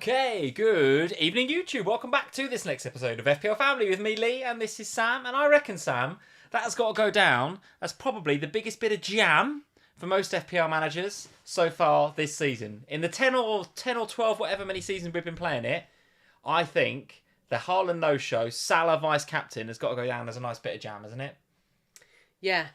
Okay, good evening YouTube. Welcome back to this next episode of FPL Family with me, Lee, and this is Sam. And I reckon, Sam, that has got to go down as probably the biggest bit of jam for most FPL managers so far this season. In the 10 or 12, whatever many seasons we've been playing it, I think the Haaland no-show, Salah vice-captain, has got to go down as a nice bit of jam, hasn't it? Yeah.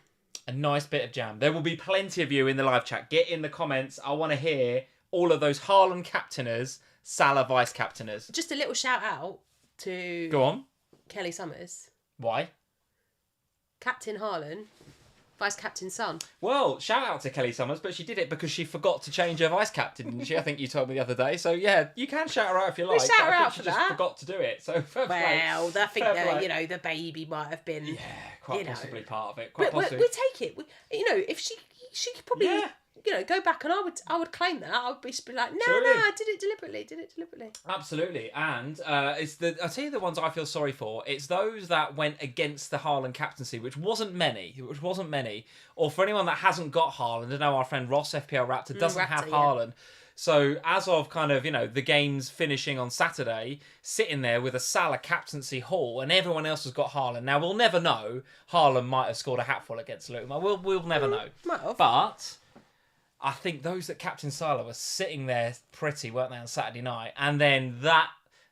A nice bit of jam. There will be plenty of you in the live chat. Get in the comments. I want to hear all of those Haaland captainers, Salah vice-captainers. Just a little shout out to Go on. Kelly Summers. Why? Captain Haaland, vice-captain son. Well, shout out to Kelly Summers, but she did it because she forgot to change her vice-captain, didn't she? I think you told me the other day. So, yeah, you can shout her out if you like. Shout her out she for just that. forgot to do it. So, fair play. Well, I think Fair that, play. the baby might have been... Yeah, quite possibly part of it. We Quite possibly. take it. If she could probably... Yeah. Go back, and I would claim that. I would be like, no, Absolutely. I did it deliberately. Absolutely, and I'll tell you the ones I feel sorry for. It's those that went against the Haaland captaincy, which wasn't many. Or for anyone that hasn't got Haaland, I know our friend Ross, FPL Raptor, doesn't have Haaland. So as of the games finishing on Saturday, sitting there with a Salah captaincy haul, and everyone else has got Haaland. Now we'll never know. Haaland might have scored a hatful against Luton. We'll never know. Might have. But I think those that captain Salah were sitting there pretty, weren't they, on Saturday night? And then that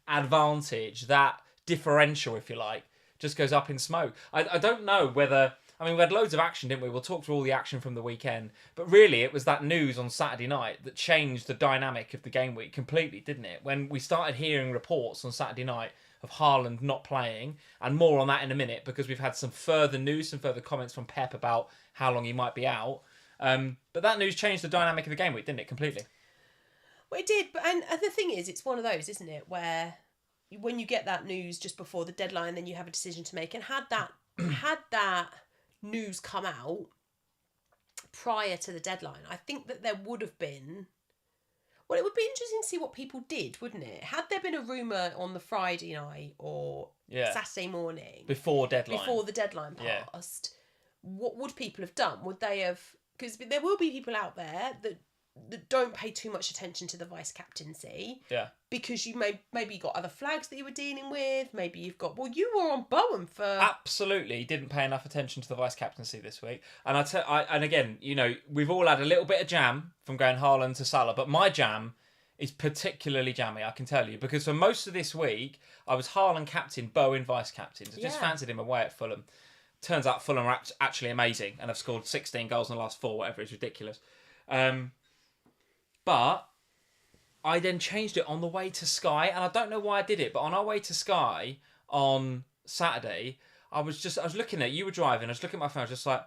advantage, that differential, if you like, just goes up in smoke. I don't know whether... I mean, we had loads of action, didn't we? We'll talk through all the action from the weekend. But really, it was that news on Saturday night that changed the dynamic of the game week completely, didn't it? When we started hearing reports on Saturday night of Haaland not playing, and more on that in a minute, because we've had some further news, some further comments from Pep about how long he might be out. But that news changed the dynamic of the game week, didn't it? Completely. Well, it did, and the thing is, it's one of those, isn't it, where when you get that news just before the deadline, then you have a decision to make. And had that news come out prior to the deadline, I think that there would have been... Well, it would be interesting to see what people did, wouldn't it? Had there been a rumour on the Friday night or Saturday morning... Before the deadline passed, what would people have done? Would they have... Because there will be people out there that don't pay too much attention to the vice-captaincy. Yeah. Because you maybe got other flags that you were dealing with. Maybe you've got... Well, you were on Bowen for... Absolutely didn't pay enough attention to the vice-captaincy this week. And and again, we've all had a little bit of jam from going Haaland to Salah, but my jam is particularly jammy, I can tell you, because for most of this week, I was Haaland captain, Bowen vice-captain. I just fancied him away at Fulham. Turns out Fulham are actually amazing and have scored 16 goals in the last 4, whatever. It's ridiculous. But I then changed it on the way to Sky, and I don't know why I did it, but on our way to Sky on Saturday, I was looking at, you were driving, I was looking at my phone, I was just like,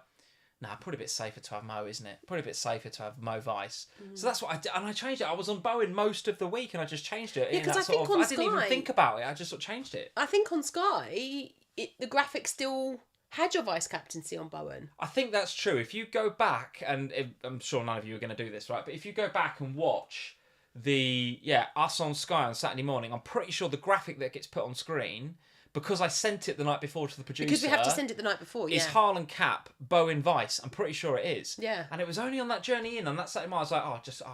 nah, probably a bit safer to have Mo, isn't it? Probably a bit safer to have Mo Vice. So that's what I did, and I changed it. I was on Bowen most of the week, and I just changed it. Yeah, because I think on Sky... I didn't even think about it, I just sort of changed it. I think on Sky, the graphic still... had your vice-captaincy on Bowen. I think that's true. If you go back, and I'm sure none of you are going to do this, right? But if you go back and watch us on Sky on Saturday morning, I'm pretty sure the graphic that gets put on screen, because I sent it the night before to the producer... Because we have to send it the night before, is Haaland cap, Bowen Vice. I'm pretty sure it is. Yeah. And it was only on that journey in, on that Saturday morning, I was like,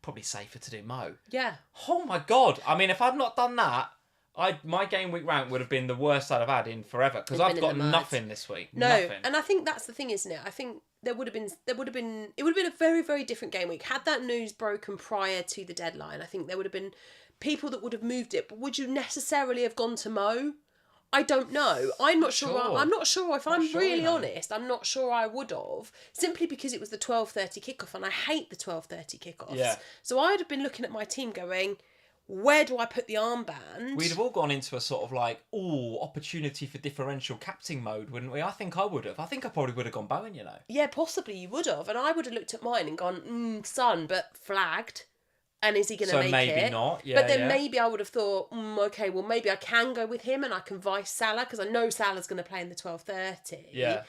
probably safer to do Mo. Yeah. Oh my God. I mean, if I'd not done that, my game week rank would have been the worst I'd have had in forever, because I've got nothing this week. No, nothing. And I think that's the thing, isn't it? I think it would have been a very, very different game week. Had that news broken prior to the deadline, I think there would have been people that would have moved it. But would you necessarily have gone to Mo? I don't know. I'm not sure. I'm not sure if I'm really honest. I'm not sure I would have, simply because it was the 12:30 kickoff, and I hate the 12:30 kickoffs. Yeah. So I'd have been looking at my team going, where do I put the armband? We'd have all gone into a sort of like, opportunity for differential captain mode, wouldn't we? I think I would have. I think I probably would have gone Bowen, Yeah, possibly you would have. And I would have looked at mine and gone, son, but flagged. And is he going to make it? So maybe not. Yeah, but then maybe I would have thought, okay, well, maybe I can go with him and I can vice Salah, because I know Salah's going to play in the 12:30. Yeah.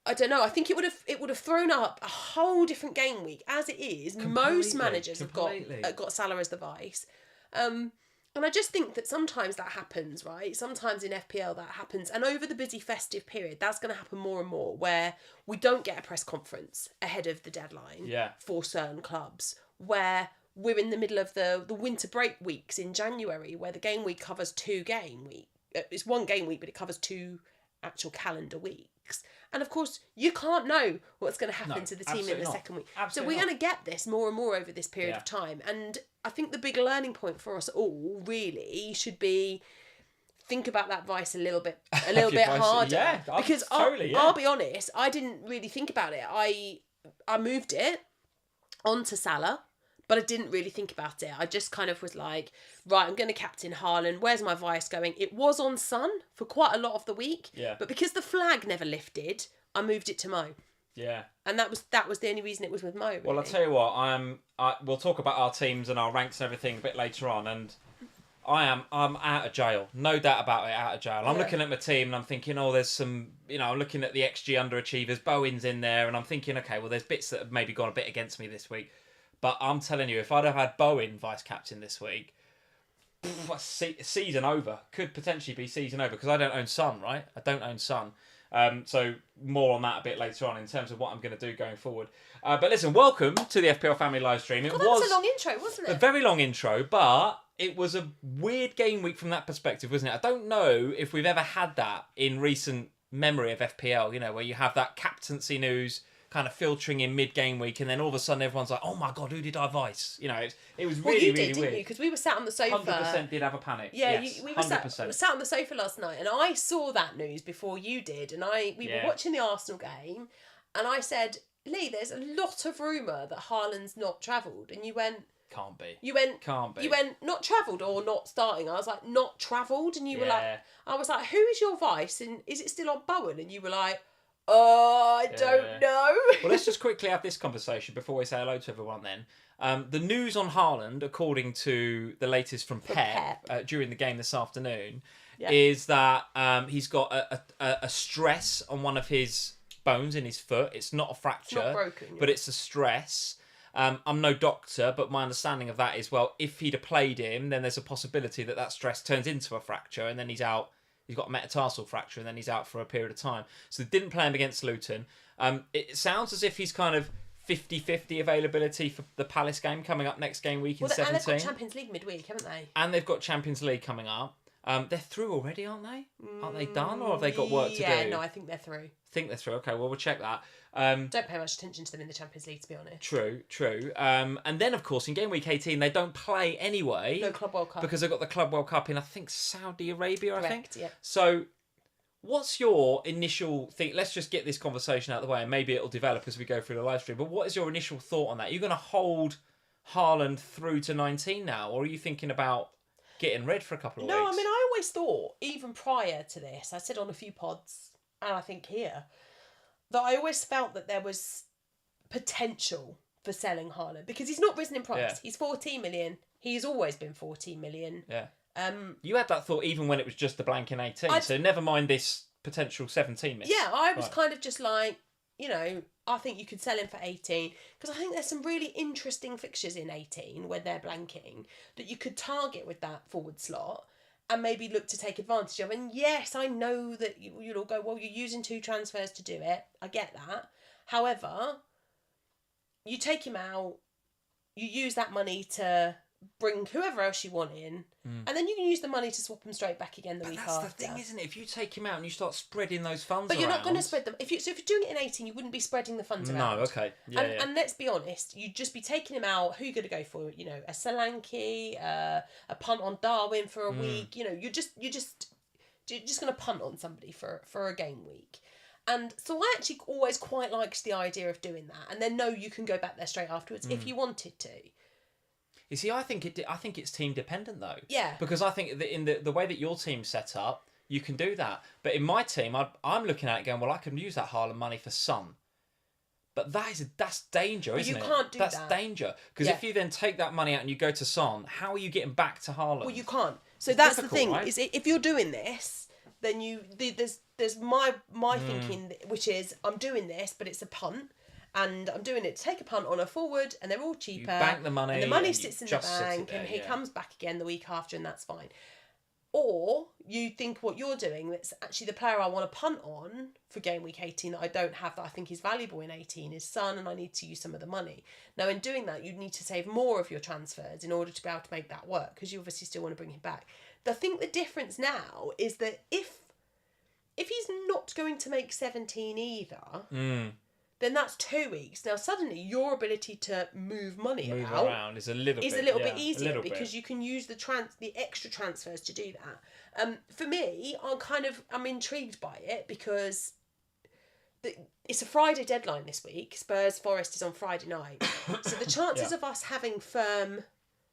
I don't know. I think it would have thrown up a whole different game week. As it is, most managers have got Salah as the vice. And I just think that sometimes that happens, right? Sometimes in FPL that happens. And over the busy festive period, that's going to happen more and more, where we don't get a press conference ahead of the deadline for certain clubs, where we're in the middle of the winter break weeks in January, where the game week covers 2 game week. It's 1 game week, but it covers 2 actual calendar weeks. And of course, you can't know what's going to happen to the team in the second week. Absolutely so we're going to get this more and more over this period of time. And I think the big learning point for us all really should be think about that vice a little bit harder. Yeah, because totally, I'll be honest, I didn't really think about it. I moved it onto Salah, but I didn't really think about it. I just kind of was like, right, I'm going to captain Haaland. Where's my vice going? It was on Son for quite a lot of the week. Yeah. But because the flag never lifted, I moved it to Mo. Yeah. And that was the only reason it was with Mo, really. Well, I'll tell you what, we'll talk about our teams and our ranks and everything a bit later on, and I'm out of jail. No doubt about it, out of jail. I'm looking at my team and I'm thinking, there's some, I'm looking at the XG underachievers, Bowen's in there, and I'm thinking, okay, well, there's bits that have maybe gone a bit against me this week. But I'm telling you, if I'd have had Bowen vice-captain this week, season over. Could potentially be season over, because I don't own Son, right? I don't own Son. So more on that a bit later on in terms of what I'm going to do going forward. But listen, welcome to the FPL Family live stream. That was a long intro, wasn't it? A very long intro, but it was a weird game week from that perspective, wasn't it? I don't know if we've ever had that in recent memory of FPL, where you have that captaincy news kind of filtering in mid-game week, and then all of a sudden everyone's like, oh my God, who did I vice? It was really, really weird. Didn't you? Because we were sat on the sofa. 100% did have a panic. Yeah, yes, we were sat on the sofa last night, and I saw that news before you did, and we were watching the Arsenal game, and I said, Lee, there's a lot of rumour that Haaland's not travelled, and you went... Can't be. Can't be. You went, not travelled or not starting. I was like, not travelled, and you were like... I was like, who is your vice, and is it still on Bowen? And you were like... I don't know. Well, let's just quickly have this conversation before we say hello to everyone then. The news on Haaland, according to the latest from Pep. During the game this afternoon, is that he's got a stress on one of his bones in his foot. It's not a fracture, it's not broken, but it's a stress. I'm no doctor, but my understanding of that is, well, if he'd have played him, then there's a possibility that stress turns into a fracture and then he's out. He's got a metatarsal fracture and then he's out for a period of time. So they didn't play him against Luton. It sounds as if he's kind of 50-50 availability for the Palace game coming up next game week in 17. And they've got Champions League midweek, haven't they? And they've got Champions League coming up. They're through already, aren't they? Aren't they done, or have they got work to do? Yeah, no, I think they're through. Think they're through. Okay, well, we'll check that. Don't pay much attention to them in the Champions League, to be honest. True. And then, of course, in game week 18, they don't play anyway. No Club World Cup. Because they've got the Club World Cup in, I think, Saudi Arabia, Correct, I think. Yeah. So... what's your initial thing? Let's just get this conversation out of the way, and maybe it'll develop as we go through the live stream. But what is your initial thought on that? Are you going to hold Haaland through to 19 now, or are you thinking about getting red for a couple of weeks? No, I mean, I always thought, even prior to this, I said on a few pods, and I think here, that I always felt that there was potential for selling Haaland, because he's not risen in price. Yeah. He's 14 million. He's always been 14 million. Yeah. You had that thought even when it was just the blank in 18, so never mind this potential 17 miss. Yeah, I was kind of just like, I think you could sell him for 18, because I think there's some really interesting fixtures in 18 when they're blanking that you could target with that forward slot and maybe look to take advantage of. And yes, I know that you'll all go, well, you're using 2 transfers to do it. I get that. However, you take him out, you use that money to bring whoever else you want in, and then you can use the money to swap them straight back again the week after. That's the thing, isn't it? If you take him out and you start spreading those funds but you're not going to spread them. If you're doing it in 18, you wouldn't be spreading the funds around. No, okay. Yeah, and let's be honest, you'd just be taking him out. Who are you going to go for? A Solanke, a punt on Darwin for a week. You're just going to punt on somebody for a game week. And so I actually always quite liked the idea of doing that, and then know you can go back there straight afterwards if you wanted to. You see, I think it's team dependent though. Yeah. Because I think that in the way that your team's set up, you can do that. But in my team, I'm looking at it going, well, I can use that Haaland money for Son. But that's danger, isn't it? You can't do that. That's danger. Because if you then take that money out and you go to Son, how are you getting back to Haaland? Well, you can't. So that's the thing, right? Is if you're doing this, then there's my thinking, which is I'm doing this, but it's a punt. And I'm doing it to take a punt on a forward, and they're all cheaper. You bank the money, and the money sits in the bank, and he comes back again the week after, and that's fine. Or you think what you're doing, that's actually the player I want to punt on for game week 18 that I don't have that I think is valuable in 18 is Son, and I need to use some of the money. Now, in doing that, you need to save more of your transfers in order to be able to make that work, because you obviously still want to bring him back. I think the difference now is that if he's not going to make 17 either, then that's 2 weeks. Now, suddenly, your ability to move money around is a little bit easier, because you can use the extra transfers to do that. For me, I'm intrigued by it, because it's a Friday deadline this week. Spurs Forest is on Friday night. So the chances of us having firm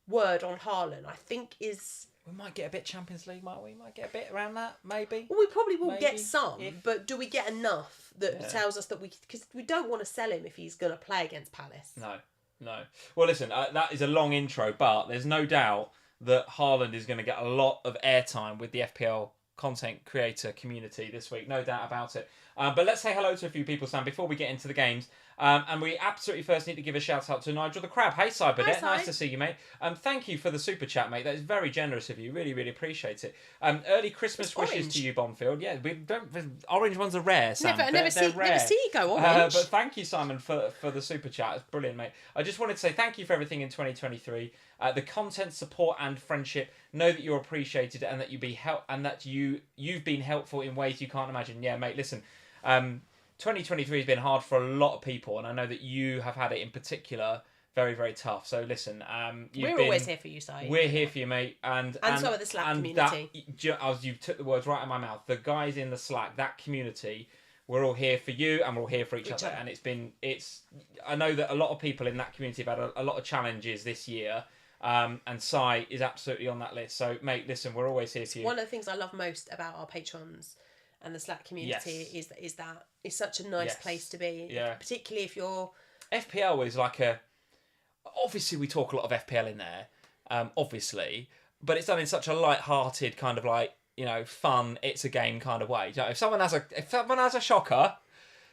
word on Haaland, I think, is... We might get a bit Champions League, might we? Might get a bit around that, maybe. Well, we probably will get some, but do we get enough that tells us that because we don't want to sell him if he's going to play against Palace. No. Well, listen, that is a long intro, but there's no doubt that Haaland is going to get a lot of airtime with the FPL content creator community this week. No doubt about it. But let's say hello to a few people, Sam, before we get into the games. And we absolutely first need to give a shout out to Nigel the Crab. Hey, Cyberdet, nice to see you, mate. Thank you for the super chat, mate. That is very generous of you. Really, really appreciate it. Early Christmas wishes to you, Bonfield. Yeah, we don't. Orange ones are rare, Sam. Never see you go orange. But thank you, Simon, for the super chat. It's brilliant, mate. I just wanted to say thank you for everything in 2023. The content, support, and friendship. Know that you're appreciated, and that you've been helpful in ways you can't imagine. Yeah, mate. Listen. 2023 has been hard for a lot of people, and I know that you have had it in particular very, very tough. So listen, we're always here for you, Si. We're here for you, mate, and so are the Slack community. You took the words right out of my mouth. The guys in the Slack, that community, we're all here for you, and we're all here for each other. And I know that a lot of people in that community have had a lot of challenges this year. And Si is absolutely on that list. So, mate, listen, we're always here for you. One of the things I love most about our patrons and the Slack community is that it's such a nice place to be. Yeah. Particularly if you're... FPL is like obviously we talk a lot of FPL in there, obviously, but it's done in such a light-hearted kind of like, fun, it's a game kind of way. If someone has a shocker,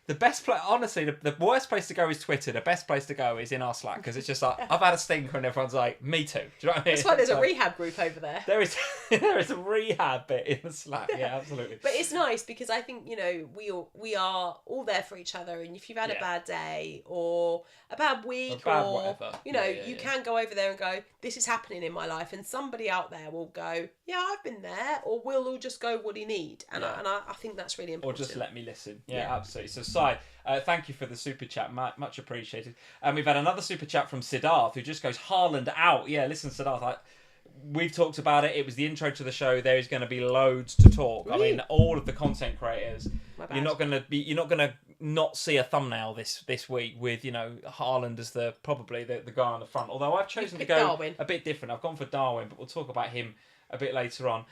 the best place, honestly, the worst place to go is Twitter. The best place to go is in our Slack, because it's just like, I've had a stinker and everyone's like, me too. Do you know what I mean? That's why there's a rehab group over there. There is a rehab bit in the Slack. Yeah, absolutely. But it's nice because I think, we are all there for each other. And if you've had a bad day or a bad week whatever. You can go over there and go, this is happening in my life. And somebody out there will go, yeah, I've been there. Or we'll all just go, what do you need? And I think that's really important. Or just let me listen. Yeah, absolutely. So, Si, thank you for the super chat, much appreciated. And we've had another super chat from Siddharth, who just goes, Haaland out. Yeah, listen, Siddharth, we've talked about it. It was the intro to the show. There is going to be loads to talk. Really? I mean, all of the content creators. You're not going to not see a thumbnail this week with Haaland as probably the guy on the front. Although I've chosen to go Darwin. A bit different. I've gone for Darwin, but we'll talk about him a bit later on.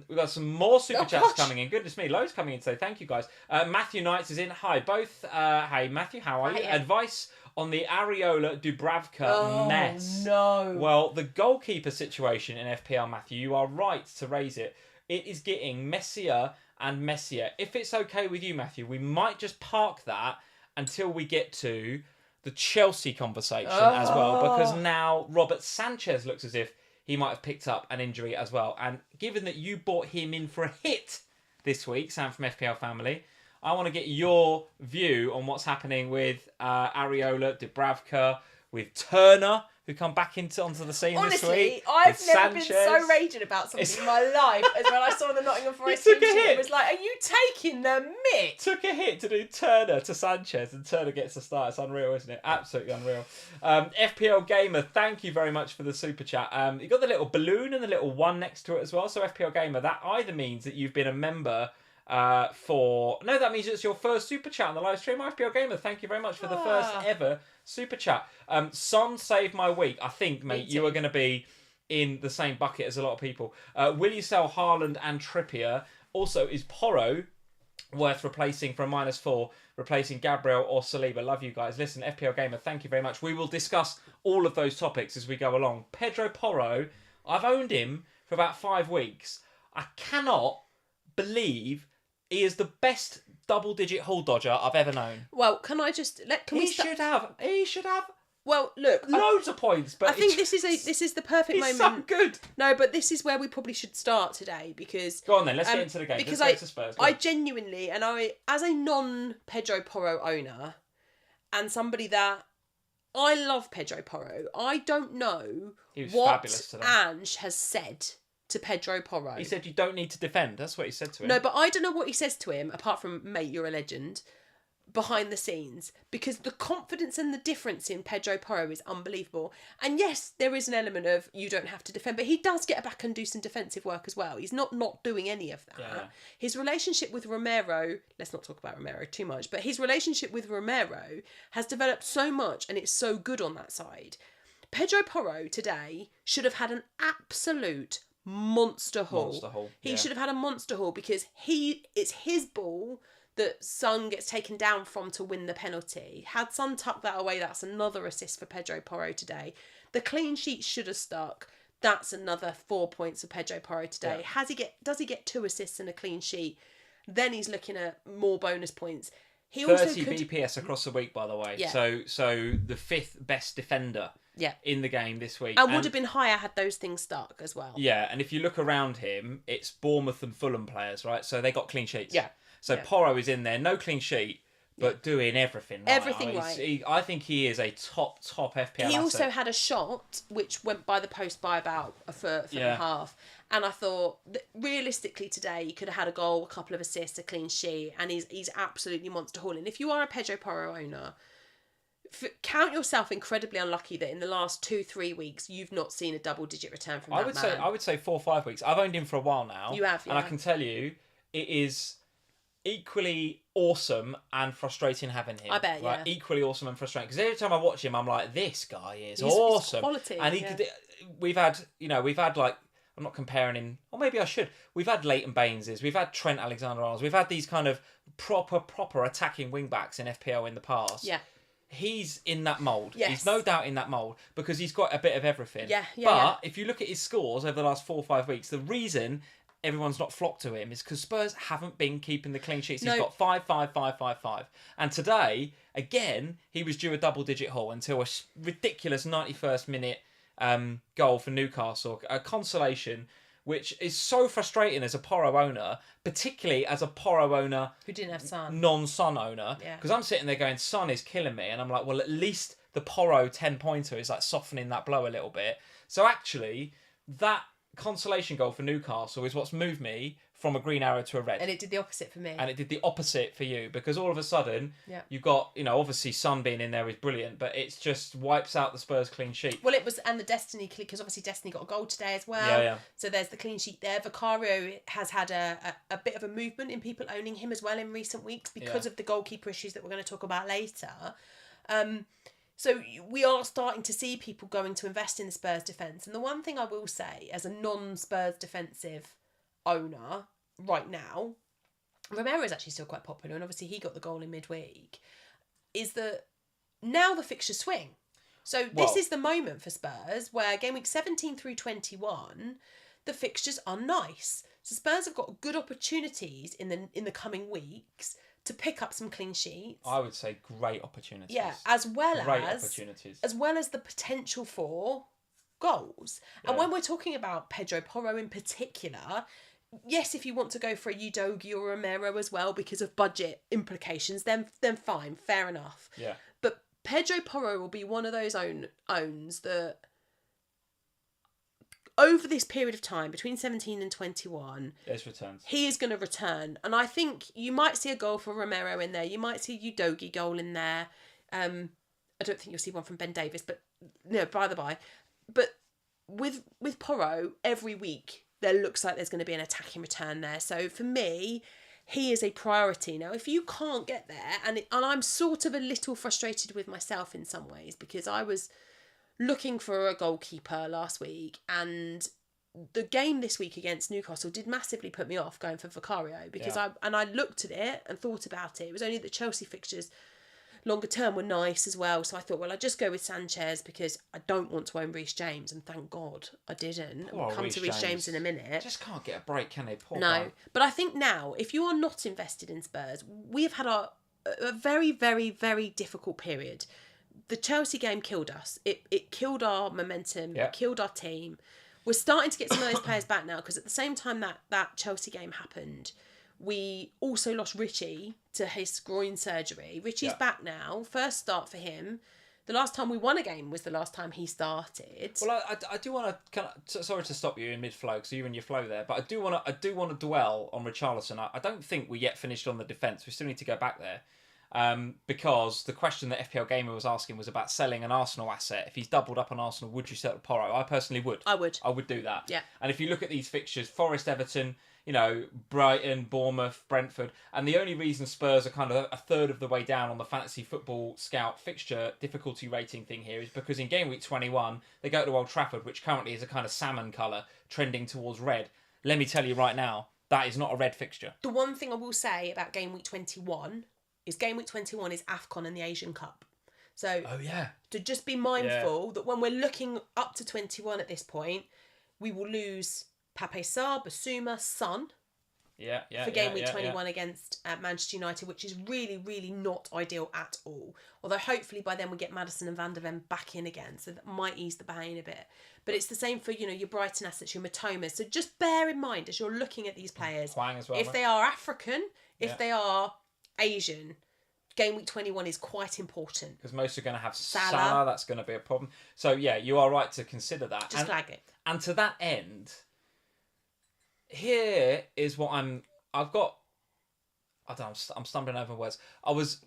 We've got some more super chats coming in. Goodness me, loads coming in today. Thank you, guys. Matthew Knights is in. Hi, both. Hey, Matthew, how are you? Advice on the Areola Dubravka mess. No. Well, the goalkeeper situation in FPL, Matthew, you are right to raise it. It is getting messier and messier. If it's okay with you, Matthew, we might just park that until we get to the Chelsea conversation as well, because now Robert Sanchez looks as if he might have picked up an injury as well. And given that you brought him in for a hit this week, Sam from FPL Family, I want to get your view on what's happening with Areola, Dubravka, with Turner, who come back onto the scene this week. Honestly, I've never been so raging about something in my life as when I saw the Nottingham Forest team sheet. It was like, are you taking the mick? Took a hit to do Turner to Sanchez, and Turner gets a start. It's unreal, isn't it? Absolutely unreal. FPL Gamer, thank you very much for the super chat. You got the little balloon and the little one next to it as well. So FPL Gamer, that either means that you've been a member that means it's your first super chat on the live stream. FPL Gamer, thank you very much for the first ever super chat. Son saved my week. I think, mate, you are going to be in the same bucket as a lot of people. Will you sell Haaland and Trippier? Also, is Porro worth replacing for a -4, replacing Gabriel or Saliba? Love you guys. Listen, FPL Gamer, thank you very much. We will discuss all of those topics as we go along. Pedro Porro, I've owned him for about 5 weeks. I cannot believe he is the best double-digit haul dodger I've ever known. Well, can I just... He should have Well, look, loads of points. But I think this is the perfect he's moment. so good. No, but this is where we probably should start today because. Go on then. Let's get into the game. Because let's go to Spurs. Go I on. genuinely, and I, as a non-Pedro Porro owner, and somebody that I love Pedro Porro, I don't know what Ange has said to Pedro Porro. He said you don't need to defend. That's what he said to him. No, but I don't know what he says to him, apart from, mate, you're a legend, behind the scenes. Because the confidence and the difference in Pedro Porro is unbelievable. And yes, there is an element of you don't have to defend, but he does get back and do some defensive work as well. He's not doing any of that. Yeah. His relationship with Romero, let's not talk about Romero too much, but his relationship with Romero has developed so much and it's so good on that side. Pedro Porro today should have had an absolute monster haul. He should have had a monster haul because it's his ball that Son gets taken down from to win the penalty. Had Son tucked that away, that's another assist for Pedro Porro today. The clean sheet should have stuck. That's another 4 points for Pedro Porro today. Yeah. Does he get 2 assists and a clean sheet? Then he's looking at more bonus points. He 30 also could... BPS across the week, by the way. Yeah. So the 5th best defender in the game this week. And would have been higher had those things stuck as well. Yeah, and if you look around him, it's Bournemouth and Fulham players, right? So they got clean sheets. Yeah. So Porro is in there, no clean sheet, but doing everything right. Everything right. I think he is a top FPL He also asset. had a shot which went by the post by about a foot and a half. And I thought, that realistically today, he could have had a goal, a couple of assists, a clean sheet, and he's absolutely monster hauling. If you are a Pedro Porro owner, count yourself incredibly unlucky that in the last 2-3 weeks you've not seen a double-digit return from that man. I would say 4 or 5 weeks. I've owned him for a while now. You have, yeah. And I can tell you, it is equally awesome and frustrating having him. I bet, yeah. Right? Equally awesome and frustrating. Because every time I watch him, I'm like, this guy is awesome. He's quality. And we've had like, I'm not comparing him, or maybe I should. We've had Leighton Baineses, we've had Trent Alexander-Arnold, we've had these kind of proper attacking wing-backs in FPL in the past. Yeah. He's in that mould. Yes. He's no doubt in that mould because he's got a bit of everything. But if you look at his scores over the last 4 or 5 weeks, the reason everyone's not flocked to him is because Spurs haven't been keeping the clean sheets. He's got 5, 5, 5, 5, 5. And today, again, he was due a double-digit haul until a ridiculous 91st minute goal for Newcastle. A consolation, which is so frustrating as a Porro owner, particularly as a Porro owner who didn't have Son, non-Son owner. Because I'm sitting there going, Son is killing me. And I'm like, well, at least the Porro 10-pointer is like softening that blow a little bit. So actually, that consolation goal for Newcastle is what's moved me from a green arrow to a red. And it did the opposite for me. And it did the opposite for you because all of a sudden you've got, obviously Son being in there is brilliant, but it's just wipes out the Spurs clean sheet. Well, it was, and the Destiny, because obviously Destiny got a goal today as well. Yeah. So there's the clean sheet there. Vicario has had a bit of a movement in people owning him as well in recent weeks because of the goalkeeper issues that we're going to talk about later. So we are starting to see people going to invest in the Spurs defence. And the one thing I will say, as a non-Spurs defensive owner right now, Romero is actually still quite popular, and obviously he got the goal in midweek, is that now the fixtures swing. So this is the moment for Spurs where game week 17 through 21, the fixtures are nice. So Spurs have got good opportunities in the coming weeks to pick up some clean sheets. I would say great opportunities. Yeah, as well as the potential for goals. And when we're talking about Pedro Porro in particular, yes, if you want to go for a Udogie or Romero as well because of budget implications, then fine, fair enough. Yeah. But Pedro Porro will be one of those owns that over this period of time, between 17 and 21, he is going to return. And I think you might see a goal for Romero in there. You might see a Udogie goal in there. I don't think you'll see one from Ben Davis, but by the by. But with Porro, every week, there looks like there's going to be an attacking return there. So for me, he is a priority. Now, if you can't get there, and I'm sort of a little frustrated with myself in some ways, because I was looking for a goalkeeper last week, and the game this week against Newcastle did massively put me off going for Vicario, because I looked at it and thought about it. It was only the Chelsea fixtures longer term were nice as well, so I thought, well, I'd just go with Sanchez because I don't want to own Reece James, and thank God I didn't. And we'll come to Reece James in a minute. Just can't get a break, can they? Poor no, guy. But I think now, if you are not invested in Spurs, we have had a very, very, very difficult period. the Chelsea game killed us. It killed our momentum. Yeah. It killed our team. We're starting to get some of those players back now, because at the same time that Chelsea game happened, we also lost Richie to his groin surgery. Richie's back now. First start for him. The last time we won a game was the last time he started. Well, I do want to sorry to stop you in mid flow, because you're in your flow there, but I do want to dwell on Richarlison. I don't think we yet finished on the defence. We still need to go back there. Because the question that FPL Gamer was asking was about selling an Arsenal asset. If he's doubled up on Arsenal, would you sell Porro? I personally would. I would do that. Yeah. And if you look at these fixtures, Forest, Everton, Brighton, Bournemouth, Brentford, and the only reason Spurs are kind of a third of the way down on the Fantasy Football Scout fixture difficulty rating thing here is because in game week 21, they go to Old Trafford, which currently is a kind of salmon colour, trending towards red. Let me tell you right now, that is not a red fixture. The one thing I will say about game week 21 is game week 21 is AFCON and the Asian Cup. So to just be mindful that when we're looking up to 21 at this point, we will lose Pape Sarr, Basuma, Son for game week 21 against Manchester United, which is really, really not ideal at all. Although hopefully by then we get Maddison and Van der Ven back in again, so that might ease the pain a bit. But it's the same for, your Brighton assets, your Matomas. So just bear in mind as you're looking at these players, Hwang as well, if they are African, if they are Asian, game week 21 is quite important. Because most are going to have Salah. That's going to be a problem. So, you are right to consider that. Just flag it. And to that end, here is what I'm stumbling over words. I was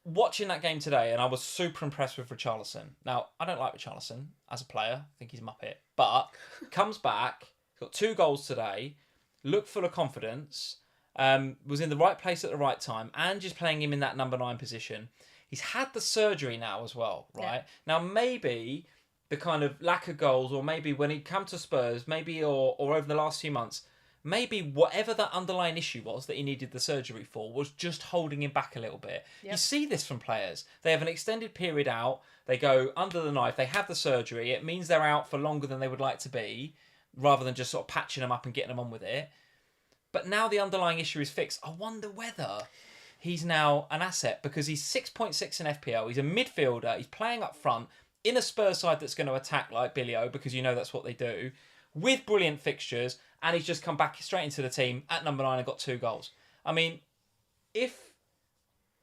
watching that game today and I was super impressed with Richarlison. Now, I don't like Richarlison as a player. I think he's Muppet. But comes back, got 2 goals today, looked full of confidence, was in the right place at the right time, and just playing him in that number 9 position. He's had the surgery now as well, right? Yeah. Now, maybe the kind of lack of goals, or maybe when he come to Spurs, maybe or over the last few months, maybe whatever that underlying issue was that he needed the surgery for was just holding him back a little bit. Yep. You see this from players. They have an extended period out. They go under the knife. They have the surgery. It means they're out for longer than they would like to be, rather than just sort of patching them up and getting them on with it. But now the underlying issue is fixed. I wonder whether he's now an asset, because he's 6.6 in FPL. He's a midfielder. He's playing up front in a Spurs side that's going to attack like Billy O, because that's what they do, with brilliant fixtures, and he's just come back straight into the team at number 9 and got 2 goals. I mean, if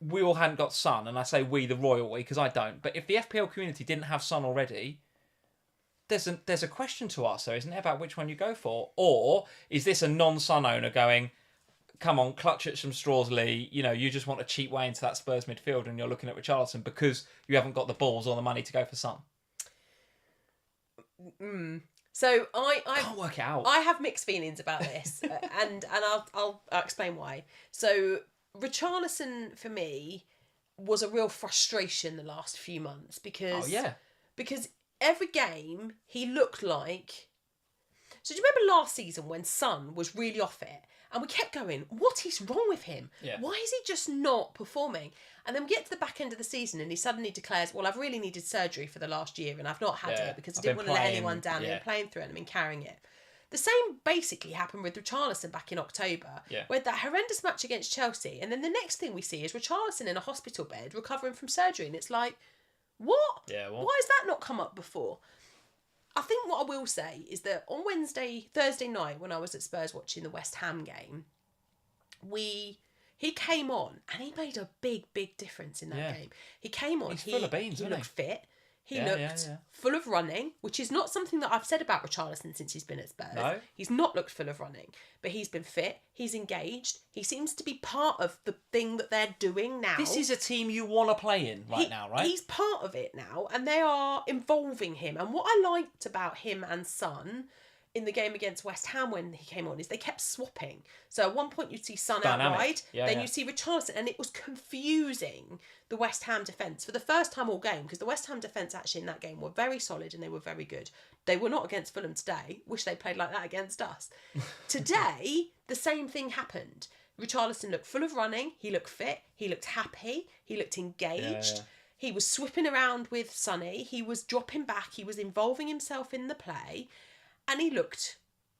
we all hadn't got Son, and I say we, the royal we, because I don't, but if the FPL community didn't have Son already, there's a question to ask there, isn't there, about which one you go for? Or is this a non-Son owner going, come on, clutch at some straws, Lee. You just want a cheap way into that Spurs midfield, and you're looking at Richarlison because you haven't got the balls or the money to go for Son. So I can't work it out. I have mixed feelings about this, and I'll explain why. So Richarlison for me was a real frustration the last few months because every game he looked like. So do you remember last season when Son was really off it? And we kept going, what is wrong with him? Yeah. Why is he just not performing? And then we get to the back end of the season and he suddenly declares, well, I've really needed surgery for the last year and I've not had it because I didn't want to let anyone down. I've been playing through it and I've been carrying it. The same basically happened with Richarlison back in October. Yeah. We had that horrendous match against Chelsea. And then the next thing we see is Richarlison in a hospital bed recovering from surgery. And it's like, what? Yeah, what? Why has that not come up before? I think what I will say is that on Thursday night, when I was at Spurs watching the West Ham game, he came on and he made a big, big difference in that game. He came on. He's full of beans, he looked fit. He Yeah, looked full of running, which is not something that I've said about Richarlison since he's been at Spurs. No. He's not looked full of running, but he's been fit. He's engaged. He seems to be part of the thing that they're doing now. This is a team you want to play in now, right? He's part of it now, and they are involving him. And what I liked about him and Son in the game against West Ham when he came on is they kept swapping. So at one point you'd see Son out wide, then you'd see Richarlison, and it was confusing the West Ham defence for the first time all game, because the West Ham defence actually in that game were very solid and they were very good. They were not against Fulham today. Wish they played like that against us. Today, the same thing happened. Richarlison looked full of running, he looked fit, he looked happy, he looked engaged. He was swipping around with Sonny, he was dropping back, he was involving himself in the play. And he looked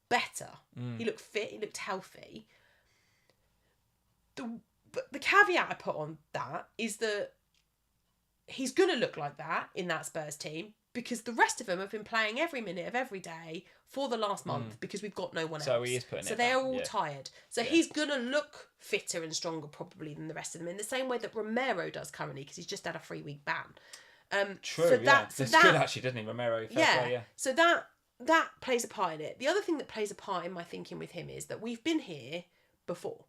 better. He looked fit. He looked healthy. The caveat I put on that is that he's going to look like that in that Spurs team because the rest of them have been playing every minute of every day for the last month because we've got no one else. So he is putting So it they're back, all tired. So he's going to look fitter and stronger probably than the rest of them in the same way that Romero does currently because he's just had a 3-week ban. True, so that's good actually, doesn't he, Romero? Play, So that plays a part in it. The other thing that plays a part in my thinking with him is that we've been here before.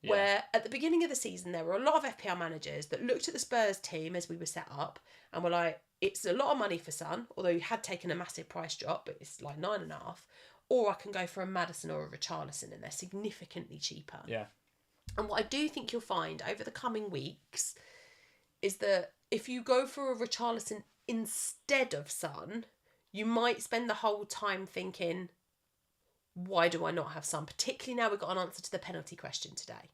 Yeah. Where at the beginning of the season there were a lot of FPL managers that looked at the Spurs team as we were set up and were like, it's a lot of money for Son, although he had taken a massive price drop, but it's like 9.5, or I can go for a Maddison or a Richarlison and they're significantly cheaper. Yeah. And what I do think you'll find over the coming weeks is that if you go for a Richarlison instead of Son, you might spend the whole time thinking, why do I not have Son? Particularly now we've got an answer to the penalty question today.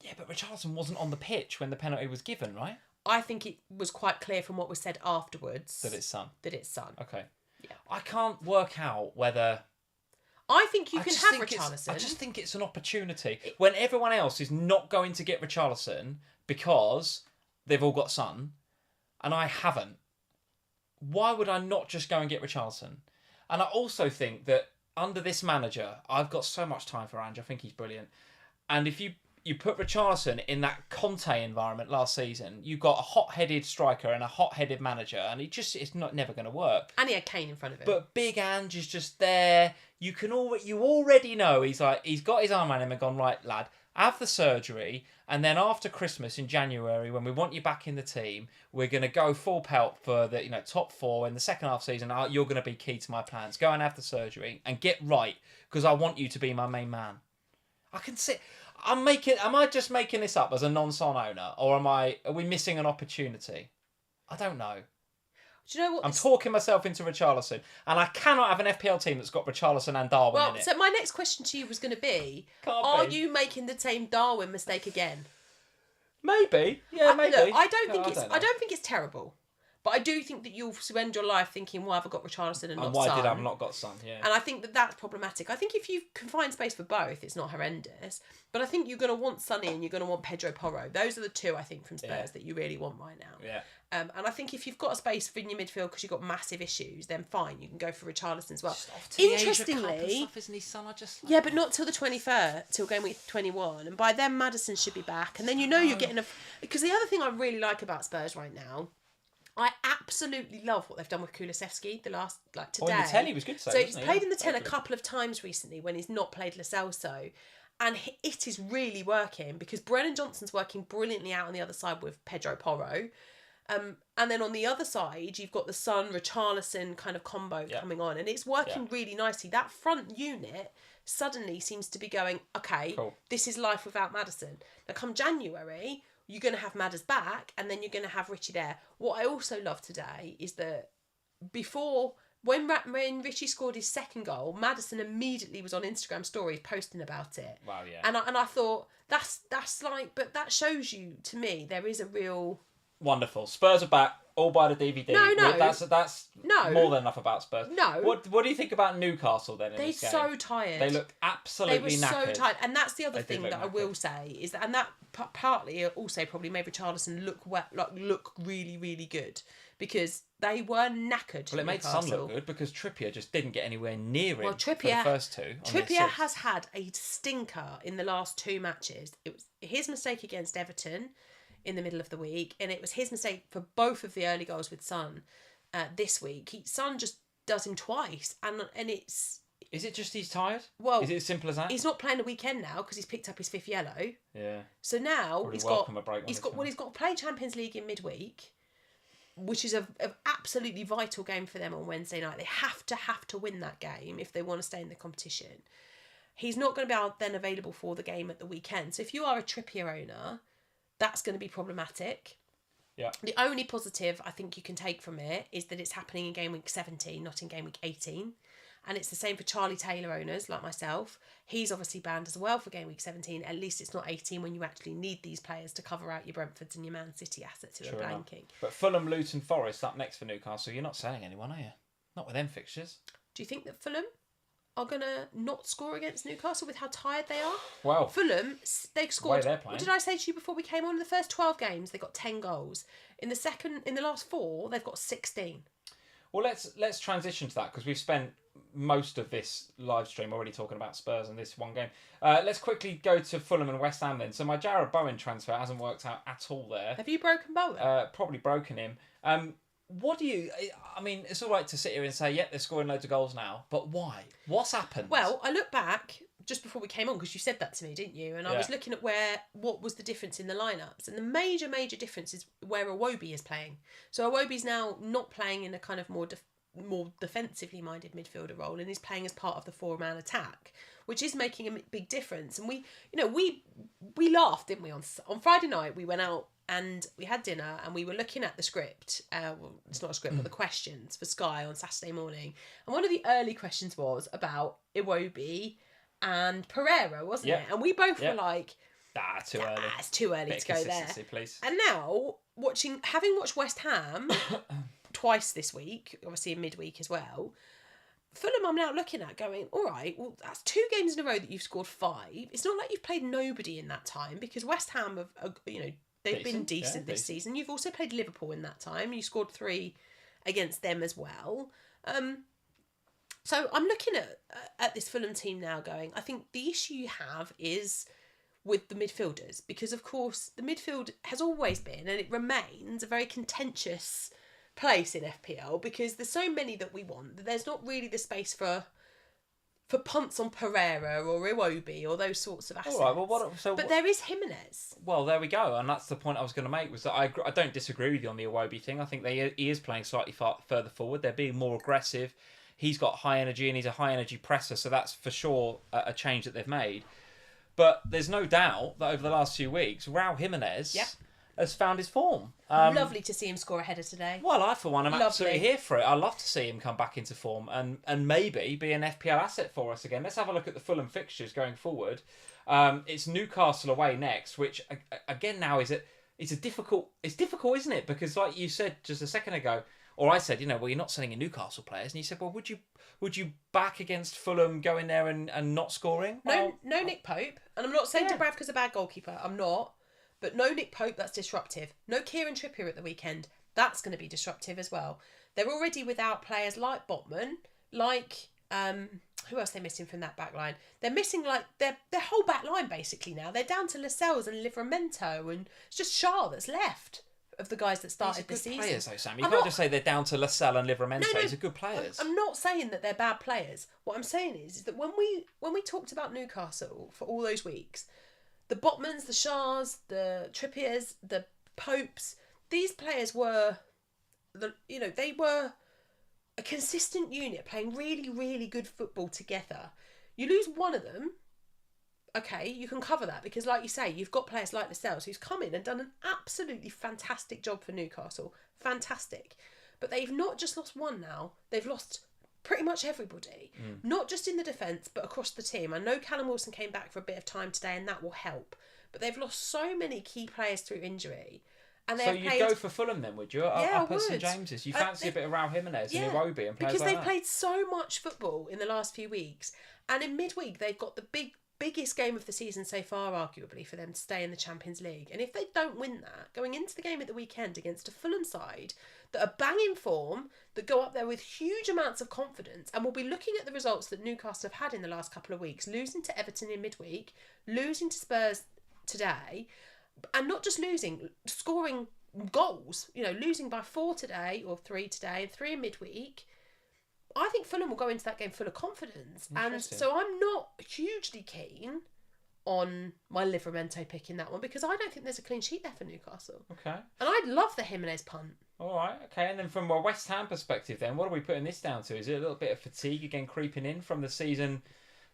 Yeah, but Richarlison wasn't on the pitch when the penalty was given, right? I think it was quite clear from what was said afterwards. That it's Son. Okay. Yeah. I can't work out whether... I think you can have Richarlison. I just think it's an opportunity. When everyone else is not going to get Richarlison because they've all got Son, and I haven't, why would I not just go and get Richarlison? And I also think that under this manager, I've got so much time for Ange. I think he's brilliant. And if you put Richarlison in that Conte environment last season, you got a hot-headed striker and a hot-headed manager, and it's never going to work. And he had Kane in front of him. But Big Ange is just there. You already know he's got his arm around him and gone, right, lad, have the surgery, and then after Christmas in January, when we want you back in the team, we're going to go full pelt for the top 4 in the second half season. You're going to be key to my plans. Go and have the surgery and get right because I want you to be my main man. I can see. Am I just making this up as a non-Son owner, or are we missing an opportunity? I don't know. Do you know what? I'm talking myself into Richarlison, and I cannot have an FPL team that's got Richarlison and Darwin in it. So my next question to you was going to be: Are you making the same Darwin mistake again? Maybe, yeah, maybe. Look, I don't think it's terrible, but I do think that you'll spend your life thinking, "Why have I got Richarlison and not Son?" And why did I not got Son? Yeah. And I think that that's problematic. I think if you can find space for both, it's not horrendous. But I think you're going to want Sonny and you're going to want Pedro Porro. Those are the two I think from Spurs that you really want right now. Yeah. And I think if you've got a space in your midfield because you've got massive issues, then fine, you can go for Richarlison as well. Interestingly, stuff, isn't he, Son? Yeah, but not till the 23rd, till game week 21, and by then Maddison should be back, and then you're getting because the other thing I really like about Spurs right now, I absolutely love what they've done with Kulusevski the last today. Oh, in the 10 he was good. So he's played in the 10 a couple of times recently when he's not played Lo Celso. And it is really working because Brennan Johnson's working brilliantly out on the other side with Pedro Porro. And then on the other side, you've got the Son, Richarlison kind of combo coming on. And it's working really nicely. That front unit suddenly seems to be going, okay, cool. This is life without Maddison. Now come January, you're going to have Madders back and then you're going to have Richie there. What I also love today is that before... When Richie scored his second goal, Maddison immediately was on Instagram stories posting about it. Wow, yeah. And I thought that's like, but that shows you to me there is a real wonderful. Spurs are back. All by the DVD. No. That's more than enough about Spurs. No. What do you think about Newcastle then? They're so tired. They look absolutely knackered. They were so tired, and that's the other thing that I will say is that, and that partly also probably made Richarlison look really, really good. Because they were knackered. Well, it made Son look good because Trippier just didn't get anywhere near him for the first two. Trippier has had a stinker in the last 2 matches. It was his mistake against Everton in the middle of the week, and it was his mistake for both of the early goals with Son this week. Son just does him twice, and it's... Is it just he's tired? Well, is it as simple as that? He's not playing the weekend now because he's picked up his 5th yellow. Yeah. So now he's got to play Champions League in midweek, which is an absolutely vital game for them on Wednesday night. They have to win that game if they want to stay in the competition. He's not going to be then available for the game at the weekend. So if you are a Trippier owner, that's going to be problematic. Yeah. The only positive I think you can take from it is that it's happening in game week 17, not in game week 18. And it's the same for Charlie Taylor owners like myself. He's obviously banned as well for game week 17. At least it's not 18 when you actually need these players to cover out your Brentfords and your Man City assets who are blanking. But Fulham, Luton, Forest up next for Newcastle. You're not selling anyone, are you? Not with them fixtures. Do you think that Fulham? are going to not score against Newcastle with how tired they are. Well, Fulham, they scored. they're playing. What did I say to you before we came on? In the first 12 games, they got 10 goals. In the last 4, they've got 16. Well, let's transition to that because we've spent most of this live stream already talking about Spurs and this one game. Let's quickly go to Fulham and West Ham then. So my Jarrod Bowen transfer hasn't worked out at all there. Have you broken Bowen? Probably broken him. What do you... I mean, it's all right to sit here and say, they're scoring loads of goals now, but why? What's happened? Well, I look back just before we came on because you said that to me, didn't you? And I was looking at what was the difference in the lineups, and the major difference is where Iwobi is playing. So Iwobi's now not playing in a kind of more defensively minded midfielder role, and is playing as part of the 4-man attack, which is making a big difference. And we laughed, didn't we? On Friday night, we went out and we had dinner and we were looking at the script. Well, it's not a script, but the questions for Sky on Saturday morning. And one of the early questions was about Iwobi and Pereira, wasn't it? And we both were like, too early. It's too early to go there. Please. And now, having watched West Ham twice this week, obviously in midweek as well, Fulham I'm now looking at going, all right, well, that's 2 games in a row that you've scored 5. It's not like you've played nobody in that time because West Ham have they've been decent this season. You've also played Liverpool in that time. You scored 3 against them as well. So I'm looking at this Fulham team now going, I think the issue you have is with the midfielders because, of course, the midfield has always been and it remains a very contentious place in FPL because there's so many that we want that there's not really the space for punts on Pereira or Iwobi or those sorts of assets. All right, but there is Jimenez. Well, there we go, and that's the point I was going to make. Was that I don't disagree with you on the Iwobi thing. I think he is playing slightly further forward. They're being more aggressive. He's got high energy and he's a high energy presser, so that's for sure a change that they've made. But there's no doubt that over the last few weeks, Raul Jimenez has found his form. Lovely to see him score a header today. Well, I, for one, am absolutely here for it. I love to see him come back into form and maybe be an FPL asset for us again. Let's have a look at the Fulham fixtures going forward. It's Newcastle away next, which, again, now it's difficult, isn't it? Because like you said just a second ago, or I said, well, you're not selling in Newcastle players. And you said, well, would you back against Fulham going there and not scoring? No Nick Pope. And I'm not saying Dubravka's a bad goalkeeper. I'm not. But no Nick Pope, that's disruptive. No Kieran Trippier at the weekend. That's going to be disruptive as well. They're already without players like Botman, like... who else are they missing from that back line? They're missing their whole back line basically now. They're down to Lascelles and Livramento, and it's just Shaw that's left of the guys that started the season. Players though, Sam. You can't just say they're down to Lascelles and Livramento. No, These are good players. I'm not saying that they're bad players. What I'm saying is that when we talked about Newcastle for all those weeks, the Botmans, the Shaws, the Trippiers, the Popes, these players were, they were a consistent unit playing really, really good football together. You lose one of them, okay, you can cover that because, like you say, you've got players like Lascelles who's come in and done an absolutely fantastic job for Newcastle. Fantastic. But they've not just lost one now, they've lost pretty much everybody. Not just in the defence, but across the team. I know Callum Wilson came back for a bit of time today and that will help. But they've lost so many key players through injury. And so you'd go for Fulham then, would you? Up at St James's. You fancy a bit of Raul Jimenez and Iwobi and players because like they've that? played so much football in the last few weeks. And in midweek, they've got the biggest game of the season so far, arguably, for them to stay in the Champions League. And if they don't win that, going into the game at the weekend against a Fulham side that are banging form, that go up there with huge amounts of confidence, and we'll be looking at the results that Newcastle have had in the last couple of weeks, losing to Everton in midweek, losing to Spurs today, and not just losing, scoring goals, losing by 4 today, or 3 today, and 3 in midweek. I think Fulham will go into that game full of confidence. And so I'm not hugely keen on my Livramento pick in that one because I don't think there's a clean sheet there for Newcastle. Okay. And I'd love the Jimenez punt. All right, okay. And then from a West Ham perspective then, what are we putting this down to? Is it a little bit of fatigue again creeping in from the season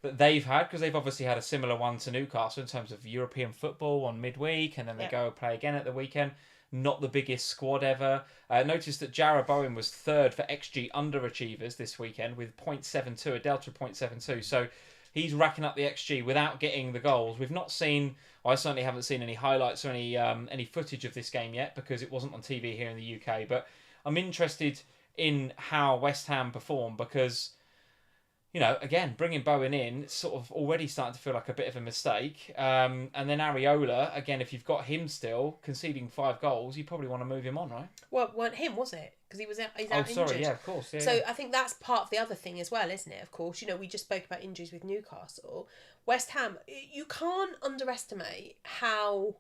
that they've had? Because they've obviously had a similar one to Newcastle in terms of European football on midweek and then they go play again at the weekend. Not the biggest squad ever. Notice that Jarrod Bowen was 3rd for XG underachievers this weekend with 0.72, a delta of 0.72. So he's racking up the XG without getting the goals. We've not seen, I certainly haven't seen any highlights or any footage of this game yet because it wasn't on TV here in the UK. But I'm interested in how West Ham perform because you know, again, bringing Bowen in, it's sort of already starting to feel like a bit of a mistake. And then Areola, again, if you've got him still conceding 5 goals, you probably want to move him on, right? Well, it weren't him, was it? Because he's out sorry, injured. yeah, of course. Yeah, so yeah. I think that's part of the other thing as well, isn't it? Of course, you know, we just spoke about injuries with Newcastle. West Ham, you can't underestimate how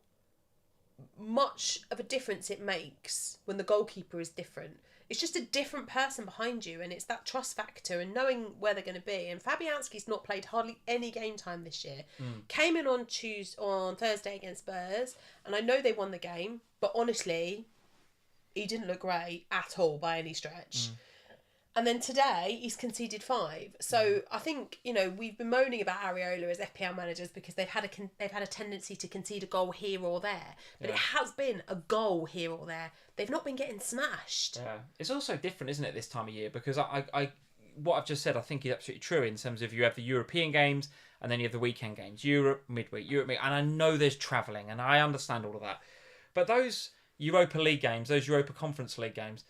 much of a difference it makes when the goalkeeper is different. It's just a different person behind you, and it's that trust factor and knowing where they're going to be. And Fabianski's not played hardly any game time this year. Came in on Thursday against Spurs, and I know they won the game, but honestly, he didn't look great at all by any stretch. And then today, he's conceded 5. So I think, you know, we've been moaning about Areola as FPL managers because they've had a tendency to concede a goal here or there. But it has been a goal here or there. They've not been getting smashed. Yeah. It's also different, isn't it, this time of year? Because I what I've just said, I think is absolutely true in terms of you have the European games and then you have the weekend games. Europe, midweek. And I know there's travelling and I understand all of that. But those Europa League games, those Europa Conference League games,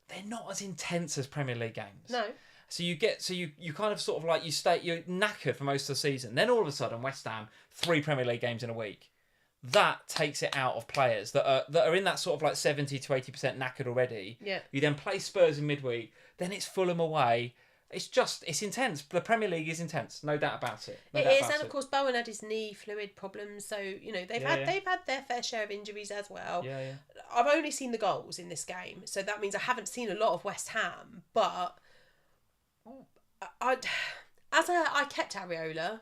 they're not as intense as Premier League games. No. So you kind of sort of like you're knackered for most of the season. Then all of a sudden, West Ham, 3 Premier League games in a week. That takes it out of players that are in that sort of like 70 to 80% knackered already. Yeah. You then play Spurs in midweek. Then it's Fulham away. It's intense. The Premier League is intense, no doubt about it. It is, and of course Bowen had his knee fluid problems, so you know they've had their fair share of injuries as well. Yeah. I've only seen the goals in this game, so that means I haven't seen a lot of West Ham. But I kept Areola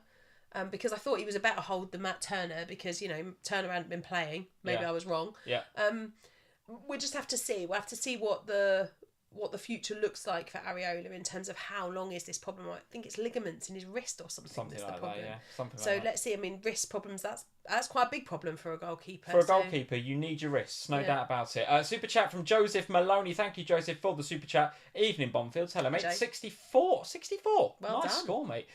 because I thought he was a better hold than Matt Turner because you know Turner hadn't been playing. Maybe I was wrong. Yeah. We'll just have to see. We'll have to see what the future looks like for Areola in terms of how long is this problem. I think it's ligaments in his wrist or something that's like the problem. that, yeah. Something so like that. let's see. I mean, wrist problems, that's quite a big problem for a goalkeeper. For a goalkeeper, you need your wrists, no doubt about it. Super chat from Joseph Maloney. Thank you, Joseph, for the super chat. Evening, Bonfields. Hello, mate. Jay. 64. Well nice done. score, mate.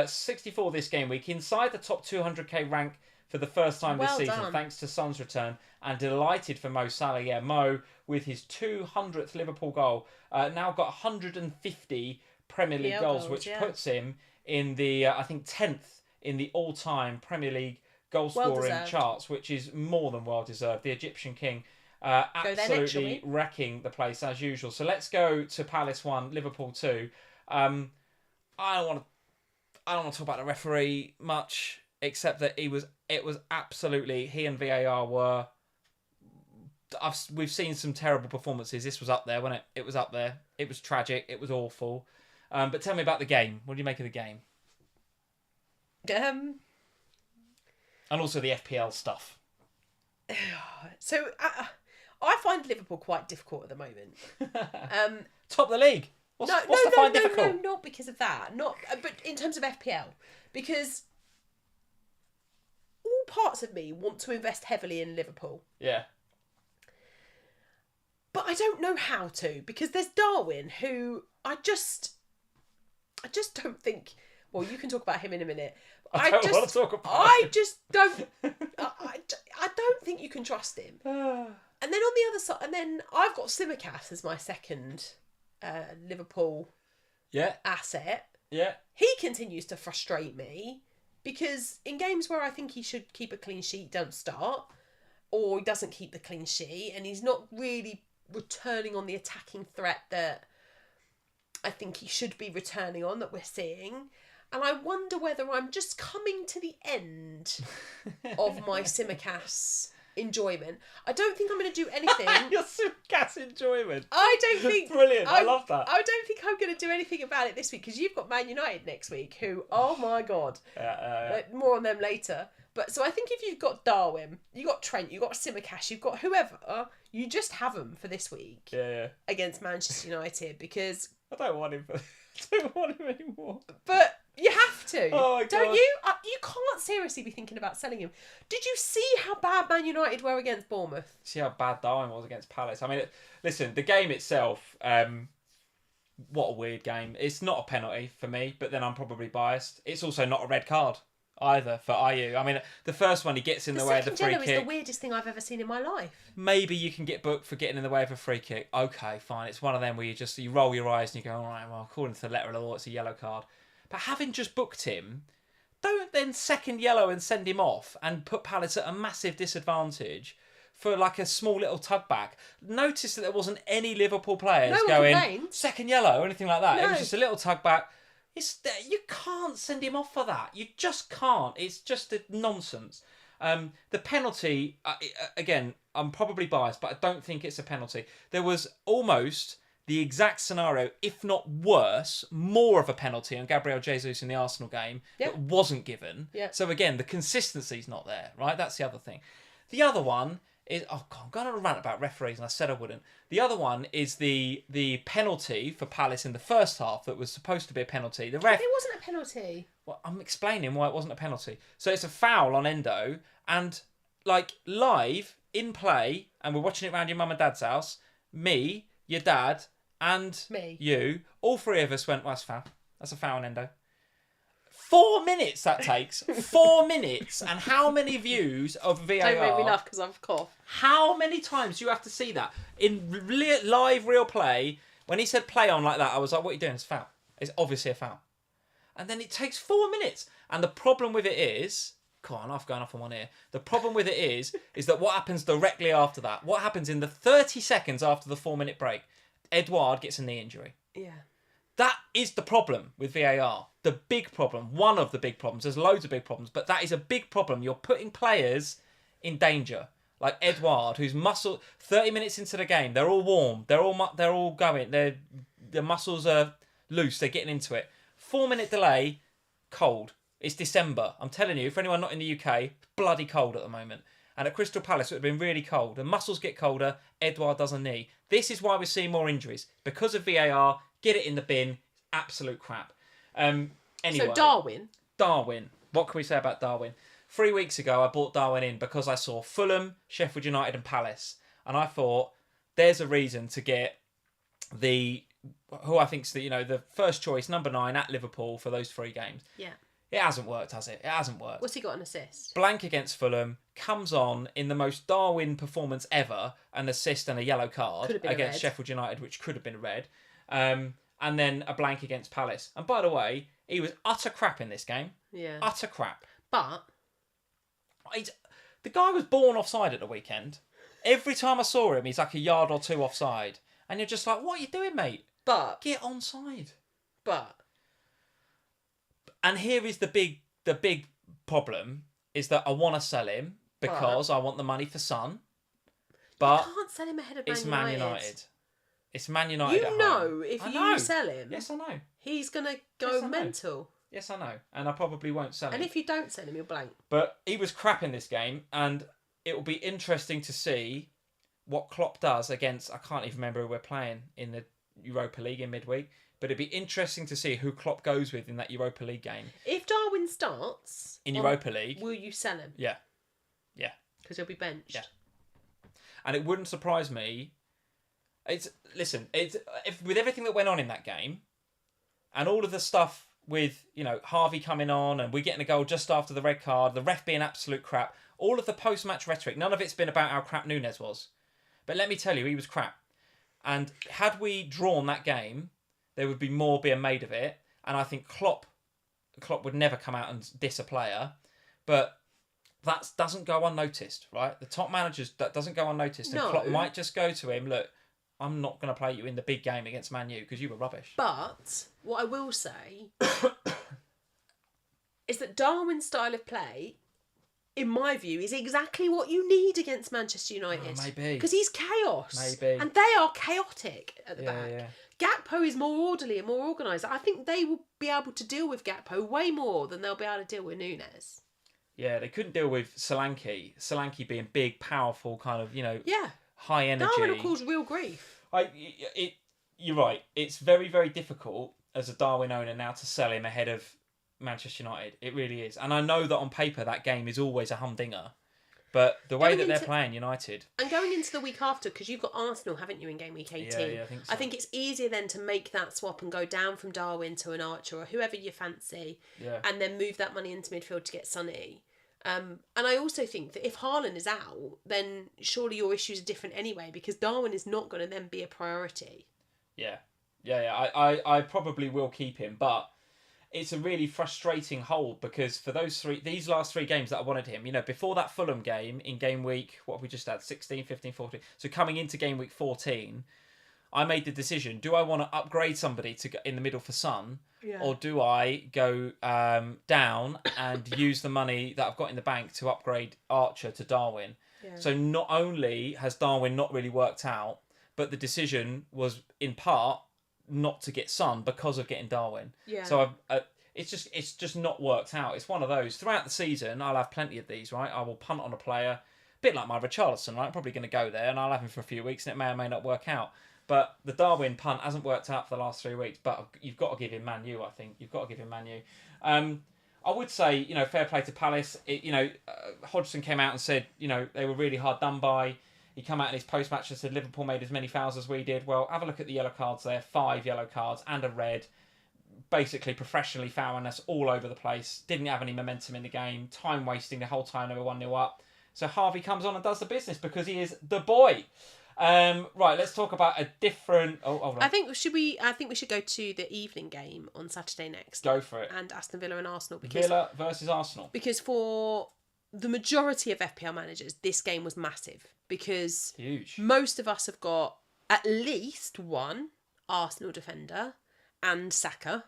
64 this game week. Inside the top 200k rank for the first time this season, done. thanks to Son's return. And delighted for Mo Salah. Yeah, Mo, with his 200th Liverpool goal, now got 150 Premier League goals, which puts him in the, I think, 10th in the all-time Premier League goal-scoring charts, which is more than well-deserved. The Egyptian King absolutely wrecking the place as usual. So let's go to Palace 1, Liverpool 2. I don't want to talk about the referee much, except that it was absolutely, he and VAR were... we've seen some terrible performances. This was up there, wasn't it? It was up there. It was tragic. It was awful. But tell me about the game. What do you make of the game? And also the FPL stuff. So I find Liverpool quite difficult at the moment. Top of the league. What's the find difficult? No, not because of that. But in terms of FPL, because all parts of me want to invest heavily in Liverpool. Yeah. But I don't know how to, because there's Darwin, who I just don't think. Well, you can talk about him in a minute. I don't want to talk about him. I just don't. I don't think you can trust him. And then on the other side, and then I've got Simicast as my second Liverpool asset. Yeah. He continues to frustrate me because in games where I think he should keep a clean sheet, don't start, or he doesn't keep the clean sheet, and he's not really returning on the attacking threat that I think he should be returning on, that we're seeing. And I wonder whether I'm just coming to the end of my Simicast enjoyment. I don't think I'm going to do anything. Your Simicast enjoyment. I don't think... Brilliant. I love that. I don't think I'm going to do anything about it this week, because you've got Man United next week, who, oh my God. More on them later. But so I think if you've got Darwin, you've got Trent, you've got Simicast, you've got whoever, you just have them for this week against Manchester United, because... I don't want him anymore. But you have to. Oh my God. Don't you? You can't seriously be thinking about selling him. Did you see how bad Man United were against Bournemouth? See how bad Darwin was against Palace. I mean, listen, the game itself, what a weird game. It's not a penalty for me, but then I'm probably biased. It's also not a red card either for IU. I mean, the first one, he gets in the way of the free kick. The is the weirdest thing I've ever seen in my life. Maybe you can get booked for getting in the way of a free kick. Okay, fine. It's one of them where you roll your eyes and you go, all right, well, according to the letter of the law, it's a yellow card. But having just booked him, don't then second yellow and send him off and put Palace at a massive disadvantage for like a small little tug back. Notice that there wasn't any Liverpool players going second yellow or anything like that. No. It was just a little tug back. You can't send him off for that. You just can't. It's just a nonsense. The penalty, again, I'm probably biased, but I don't think it's a penalty. There was almost the exact scenario, if not worse, more of a penalty on Gabriel Jesus in the Arsenal game that wasn't given. Yeah. So again, the consistency's not there, right? That's the other thing. The other one is, oh God, I'm going to rant about referees, and I said I wouldn't. The other one is the penalty for Palace in the first half that was supposed to be a penalty. The ref, it wasn't a penalty. Well, I'm explaining why it wasn't a penalty. So it's a foul on Endo, and like live in play, and we're watching it around your mum and dad's house. Me, your dad, and you, all three of us went, well, that's a foul. That's a foul on Endo. 4 minutes that takes. 4 minutes. And how many views of VAR? Don't make me laugh because I've coughed. How many times do you have to see that? In live real play, when he said play on like that, I was like, what are you doing? It's a foul. It's obviously a foul. And then it takes 4 minutes. And the problem with it is, come on, I'm going off on one ear. The problem with it is that what happens directly after that? What happens in the 30 seconds after the 4 minute break? Edouard gets a knee injury. Yeah. That is the problem with VAR. The big problem. One of the big problems. There's loads of big problems, but that is a big problem. You're putting players in danger. Like Edouard, whose muscle 30 minutes into the game, they're all warm. They're all going. Their muscles are loose. They're getting into it. 4 minute delay, cold. It's December. I'm telling you, for anyone not in the UK, it's bloody cold at the moment. And at Crystal Palace, it would have been really cold. The muscles get colder. Edouard does a knee. This is why we're seeing more injuries. Because of VAR, get it in the bin. Absolute crap. Anyway. So Darwin. What can we say about Darwin? 3 weeks ago, I bought Darwin in because I saw Fulham, Sheffield United and Palace. And I thought, there's a reason to get who I think's the first choice, number 9 at Liverpool for those 3 games. Yeah. It hasn't worked, has it? It hasn't worked. What's he got an assist? Blank against Fulham, comes on in the most Darwin performance ever, an assist and a yellow card against Sheffield United, which could have been a red. And then a blank against Palace. And by the way, he was utter crap in this game. Yeah. Utter crap. But the guy was born offside at the weekend. Every time I saw him, he's like a yard or 2 offside. And you're just like, what are you doing, mate? But get onside. But and here is the big problem is that I want to sell him because I want the money for Son. But you can't sell him ahead of Man United. It's Man United. You know, if you sell him, yes, I know, he's gonna go mental. Yes, I know, and I probably won't sell him. And if you don't sell him, you'll blank. But he was crap in this game, and it will be interesting to see what Klopp does against. I can't even remember who we're playing in the Europa League in midweek. But it'd be interesting to see who Klopp goes with in that Europa League game. If Darwin starts in Europa League, will you sell him? Yeah. Because he'll be benched. Yeah. And it wouldn't surprise me. If with everything that went on in that game, and all of the stuff with Harvey coming on, and we're getting a goal just after the red card, the ref being absolute crap, all of the post-match rhetoric, none of it's been about how crap Núñez was. But let me tell you, he was crap. And had we drawn that game, there would be more being made of it, and I think Klopp would never come out and diss a player, but that doesn't go unnoticed, right? The top managers, that doesn't go unnoticed, and Klopp might just go to him, look, I'm not going to play you in the big game against Man U because you were rubbish. But what I will say is that Darwin's style of play, in my view, is exactly what you need against Manchester United. Maybe. Because he's chaos. Maybe. And they are chaotic at the back. Yeah. Gakpo is more orderly and more organised. I think they will be able to deal with Gakpo way more than they'll be able to deal with Núñez. Yeah, they couldn't deal with Solanke. Solanke being big, powerful, kind of, high energy. Darwin will cause real grief. You're right. It's very, very difficult as a Darwin owner now to sell him ahead of Manchester United. It really is. And I know that on paper that game is always a humdinger. But the way that they're playing United... And going into the week after, because you've got Arsenal, haven't you, in game week 18? Yeah, I think so. I think it's easier then to make that swap and go down from Darwin to an Archer or whoever you fancy, and then move that money into midfield to get Sonny. And I also think that if Haaland is out, then surely your issues are different anyway, because Darwin is not going to then be a priority. Yeah. I probably will keep him, but it's a really frustrating hold because for these last 3 games that I wanted him, before that Fulham game in game week, what have we just had? 16, 15, 14. So coming into game week 14, I made the decision, do I want to upgrade somebody to go in the middle for Son? Yeah. Or do I go down and use the money that I've got in the bank to upgrade Archer to Darwin? Yeah. So not only has Darwin not really worked out, but the decision was in part not to get Son because of getting Darwin. Yeah. So it's just not worked out. It's one of those. Throughout the season, I'll have plenty of these, right? I will punt on a player, a bit like my Richarlison, right? I'm probably going to go there and I'll have him for a few weeks and it may or may not work out. But the Darwin punt hasn't worked out for the last 3 weeks. But you've got to give him Man U, I think. You've got to give him Man U. I would say, fair play to Palace. Hodgson came out and said, they were really hard done by. He came out in his post-match and said Liverpool made as many fouls as we did. Well, have a look at the yellow cards there. 5 yellow cards and a red. Basically professionally fouling us all over the place. Didn't have any momentum in the game. Time wasting the whole time they were 1-0 up. So Harvey comes on and does the business because he is the boy. Right, let's talk about a different... Oh, hold on. I think we should go to the evening game on Saturday next. Go for it. And Aston Villa and Arsenal. Because Villa versus Arsenal. Because for the majority of FPL managers, this game was massive. Because huge. Most of us have got at least one Arsenal defender and Saka,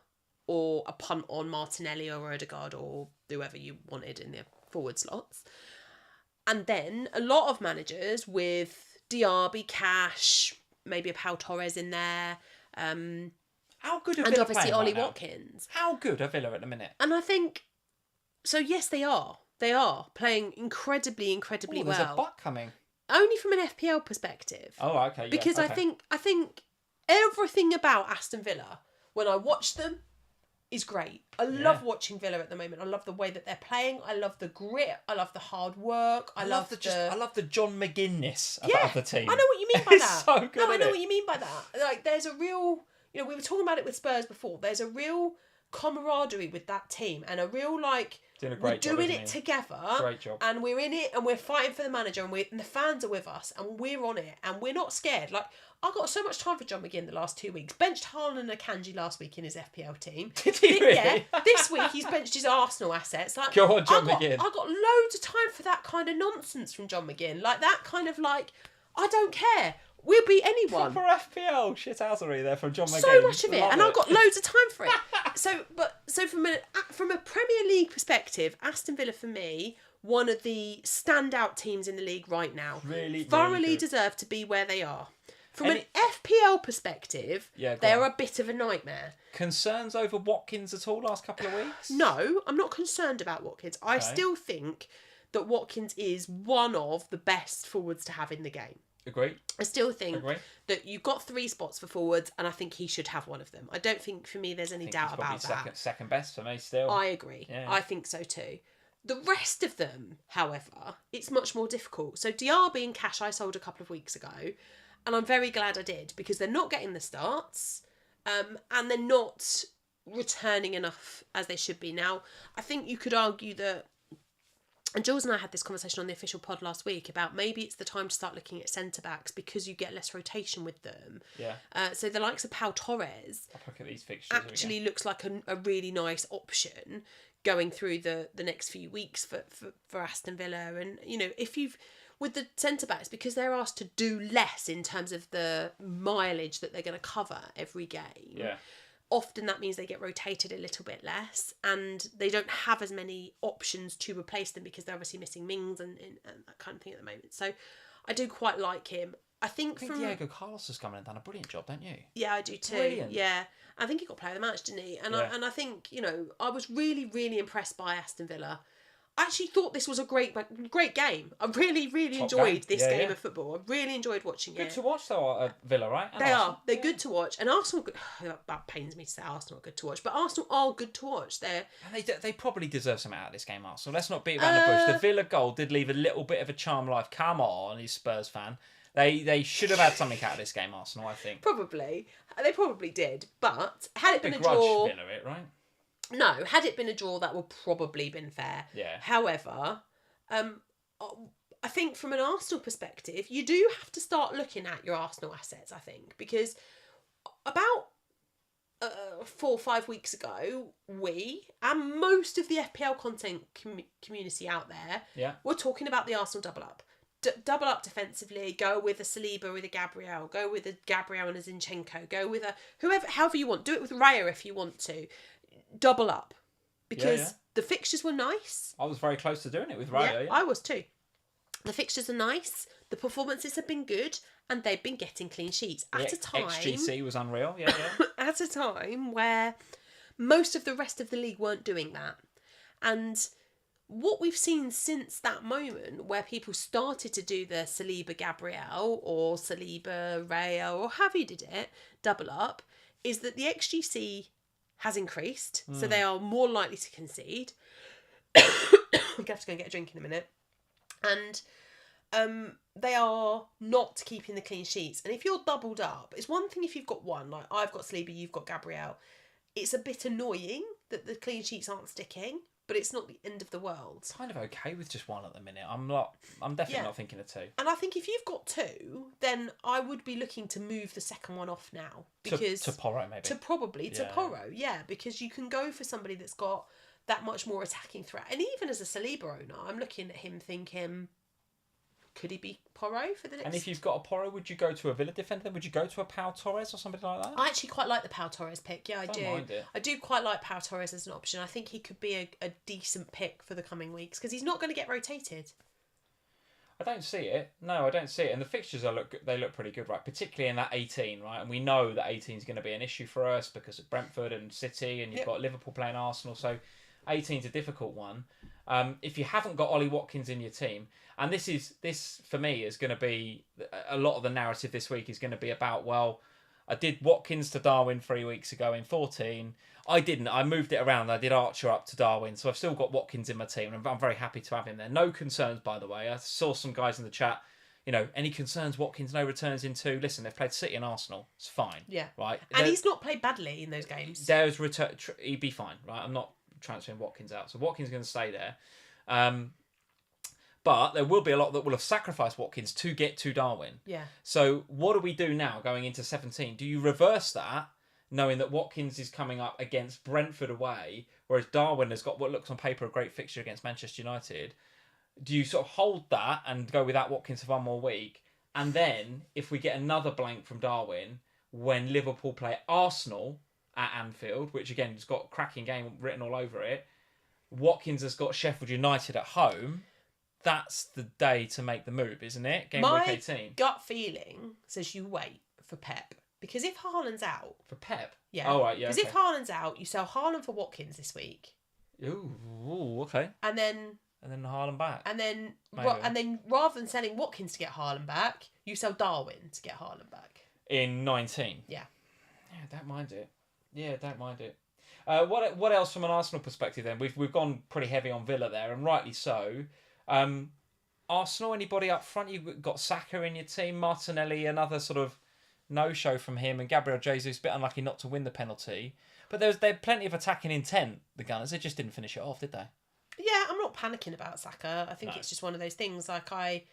or a punt on Martinelli or Odegaard or whoever you wanted in the forward slots. And then a lot of managers with Diaby, Cash, maybe a Pau Torres in there. How good are Villa and obviously playing Ollie right now? Watkins. How good are Villa at the minute? And I think, so yes, they are. They are playing incredibly There's well. a butt coming. Only from an FPL perspective. Oh, okay. Yeah, because okay. I think everything about Aston Villa, when I watch them, is great. I love watching Villa at the moment. I love the way that they're playing. I love the grit. I love the hard work. I love the John McGinnis about the team. I know what you mean by It's that. so good, I know isn't what you mean by that. Like, there's a real, we were talking about it with Spurs before. There's a real camaraderie with that team and a real we're doing it together. Great job. And we're in it and we're fighting for the manager and the fans are with us and we're on it and we're not scared. Like, I got so much time for John McGinn the last 2 weeks. Benched Haaland and Akanji last week in his FPL team. Did he really? Yeah. This week he's benched his Arsenal assets. Like, go on, John McGinn. I got loads of time for that kind of nonsense from John McGinn. Like, that kind of I don't care. We'll beat anyone. Proper FPL shithousery there from John McGinn. So much of it, and I've got loads of time for it. So from a Premier League perspective, Aston Villa for me, one of the standout teams in the league right now. Really, thoroughly really deserve to be where they are. From an FPL perspective, they're a bit of a nightmare. Concerns over Watkins at all last couple of weeks? No, I'm not concerned about Watkins. I still think that Watkins is one of the best forwards to have in the game. Agree. I still think that you've got 3 spots for forwards, and I think he should have one of them. I don't think, for me, there's any doubt about that. Second best for me still. I agree. Yeah. I think so too. The rest of them, however, it's much more difficult. So Diaby and Cash I sold a couple of weeks ago, and I'm very glad I did, because they're not getting the starts, and they're not returning enough as they should be. Now, I think you could argue that, and Jules and I had this conversation on the official pod last week about maybe it's the time to start looking at centre-backs because you get less rotation with them. Yeah. So the likes of Pau Torres I'll look at these fixtures actually looks like a really nice option going through the next few weeks for Aston Villa. And, if you've... With the centre-backs, because they're asked to do less in terms of the mileage that they're going to cover every game. Yeah. Often that means they get rotated a little bit less and they don't have as many options to replace them because they're obviously missing Mings and that kind of thing at the moment. So I do quite like him. I think Diego Carlos has come in and done a brilliant job, don't you? Yeah, I do too. Brilliant. Yeah. I think he got player of the match, didn't he? And I think, I was really, really impressed by Aston Villa. I actually thought this was a great game. I really, really enjoyed this game of football. I really enjoyed watching it. Good to watch though, Villa, right? And they Arsenal. are. They're good to watch. And Arsenal, that pains me to say Arsenal are good to watch, but Arsenal are good to watch. They probably deserve something out of this game, Arsenal. Let's not beat around the bush. The Villa goal did leave a little bit of a charm life. Come on, you Spurs fan. They should have had something out of this game, Arsenal, I think. Probably. They probably did. But had it been a draw... Villa it, right? No, had it been a draw, that would probably been fair. Yeah. However, I think from an Arsenal perspective, you do have to start looking at your Arsenal assets, I think, because about 4 or 5 weeks ago, we and most of the FPL content community out there were talking about the Arsenal double up. Double up defensively, go with a Saliba with a Gabriel, go with a Gabriel and a Zinchenko, go with a however you want, do it with Raya if you want to. Double up. Because the fixtures were nice. I was very close to doing it with Raya. Yeah, I was too. The fixtures are nice, the performances have been good, and they've been getting clean sheets at a time. XGC was unreal, at a time where most of the rest of the league weren't doing that. And what we've seen since that moment where people started to do the Saliba Gabriel or Saliba Raya or however you did it, double up, is that the XGC has increased, so they are more likely to concede. I'm going to have to go and get a drink in a minute. And they are not keeping the clean sheets. And if you're doubled up, it's one thing if you've got one, like I've got Saliba, you've got Gabriel. It's a bit annoying that the clean sheets aren't sticking, but it's not the end of the world. It's kind of okay with just one at the minute. I'm definitely not thinking of two. And I think if you've got two, then I would be looking to move the second one off now. Because to Porro, maybe. To Porro, because you can go for somebody that's got that much more attacking threat. And even as a Saliba owner, I'm looking at him thinking, could he be Porro for the next... And if you've got a Porro, would you go to a Villa defender? Would you go to a Pau Torres or something like that? I actually quite like the Pau Torres pick. Yeah, I do. Mind it. I do quite like Pau Torres as an option. I think he could be a decent pick for the coming weeks because he's not going to get rotated. I don't see it. No, I don't see it. And the fixtures look pretty good, right? Particularly in that 18, right? And we know that 18 is going to be an issue for us because of Brentford and City, and you've got Liverpool playing Arsenal. So 18 is a difficult one. If you haven't got Ollie Watkins in your team, and this for me is going to be a lot of the narrative this week is going to be about, well, I did Watkins to Darwin 3 weeks ago in 14. I didn't. I moved it around. I did Archer up to Darwin, so I've still got Watkins in my team, and I'm very happy to have him there. No concerns, by the way. I saw some guys in the chat. Any concerns? Watkins, no returns in 2. Listen, they've played City and Arsenal. It's fine. Yeah. Right. And he's not played badly in those games. There's return. He'd be fine, right? I'm not transferring Watkins out, so Watkins is going to stay there. But there will be a lot that will have sacrificed Watkins to get to Darwin. Yeah. So what do we do now going into 17? Do you reverse that, knowing that Watkins is coming up against Brentford away, whereas Darwin has got what looks on paper a great fixture against Manchester United? Do you sort of hold that and go without Watkins for one more week? And then, if we get another blank from Darwin, when Liverpool play Arsenal at Anfield, which again has got a cracking game written all over it, Watkins has got Sheffield United at home. That's the day to make the move, isn't it? Game week 18. My gut feeling says you wait for Pep. Because if Haaland's out... For Pep? Yeah. Oh, right, yeah. Because if Haaland's out, you sell Haaland for Watkins this week. Ooh, okay. And then Haaland back. And then rather than selling Watkins to get Haaland back, you sell Darwin to get Haaland back. In 19? Yeah. Yeah, don't mind it. What else from an Arsenal perspective then? We've gone pretty heavy on Villa there, and rightly so. Arsenal, anybody up front? You've got Saka in your team, Martinelli, another sort of no-show from him, and Gabriel Jesus, a bit unlucky not to win the penalty. But they had plenty of attacking intent, the Gunners. They just didn't finish it off, did they? Yeah, I'm not panicking about Saka. I think it's just one of those things. Like I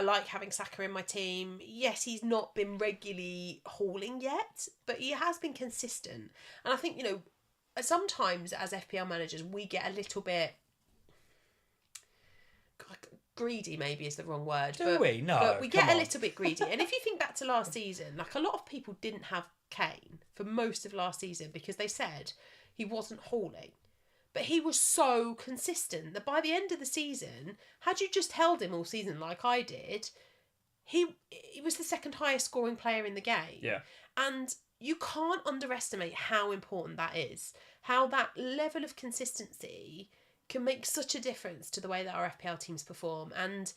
like having Saka in my team. Yes, he's not been regularly hauling yet, but he has been consistent. And I think, sometimes as FPL managers, we get a little bit... greedy maybe is the wrong word. Do we? No. But we get a little bit greedy. And if you think back to last season, like a lot of people didn't have Kane for most of last season because they said he wasn't hauling. But he was so consistent that by the end of the season, had you just held him all season like I did, he was the second highest scoring player in the game. Yeah. And you can't underestimate how important that is. How that level of consistency can make such a difference to the way that our FPL teams perform. And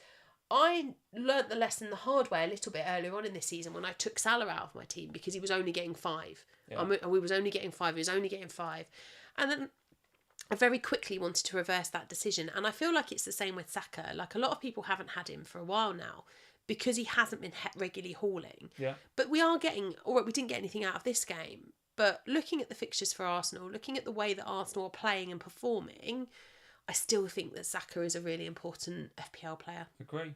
I learnt the lesson the hard way a little bit earlier on in this season when I took Salah out of my team because he was only getting 5. Yeah. And we was only getting 5. He was only getting 5. And then I very quickly wanted to reverse that decision. And I feel like it's the same with Saka. Like a lot of people haven't had him for a while now because he hasn't been regularly hauling. Yeah. But we didn't get anything out of this game. But looking at the fixtures for Arsenal, looking at the way that Arsenal are playing and performing, I still think that Saka is a really important FPL player. Agree.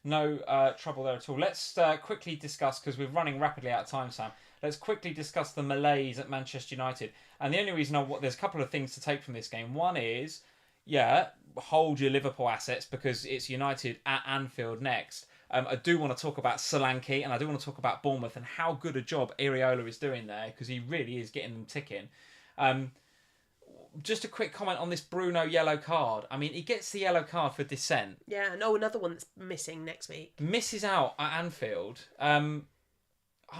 No trouble there at all. Let's quickly discuss, because we're running rapidly out of time, Sam. let's quickly discuss the malaise at Manchester United. And the only reason there's a couple of things to take from this game. One is, hold your Liverpool assets because it's United at Anfield next. I do want to talk about Solanke and I do want to talk about Bournemouth and how good a job Areola is doing there because he really is getting them ticking. Just a quick comment on this Bruno yellow card. I mean, he gets the yellow card for dissent. Yeah, no, another one that's missing next week. Misses out at Anfield. I'm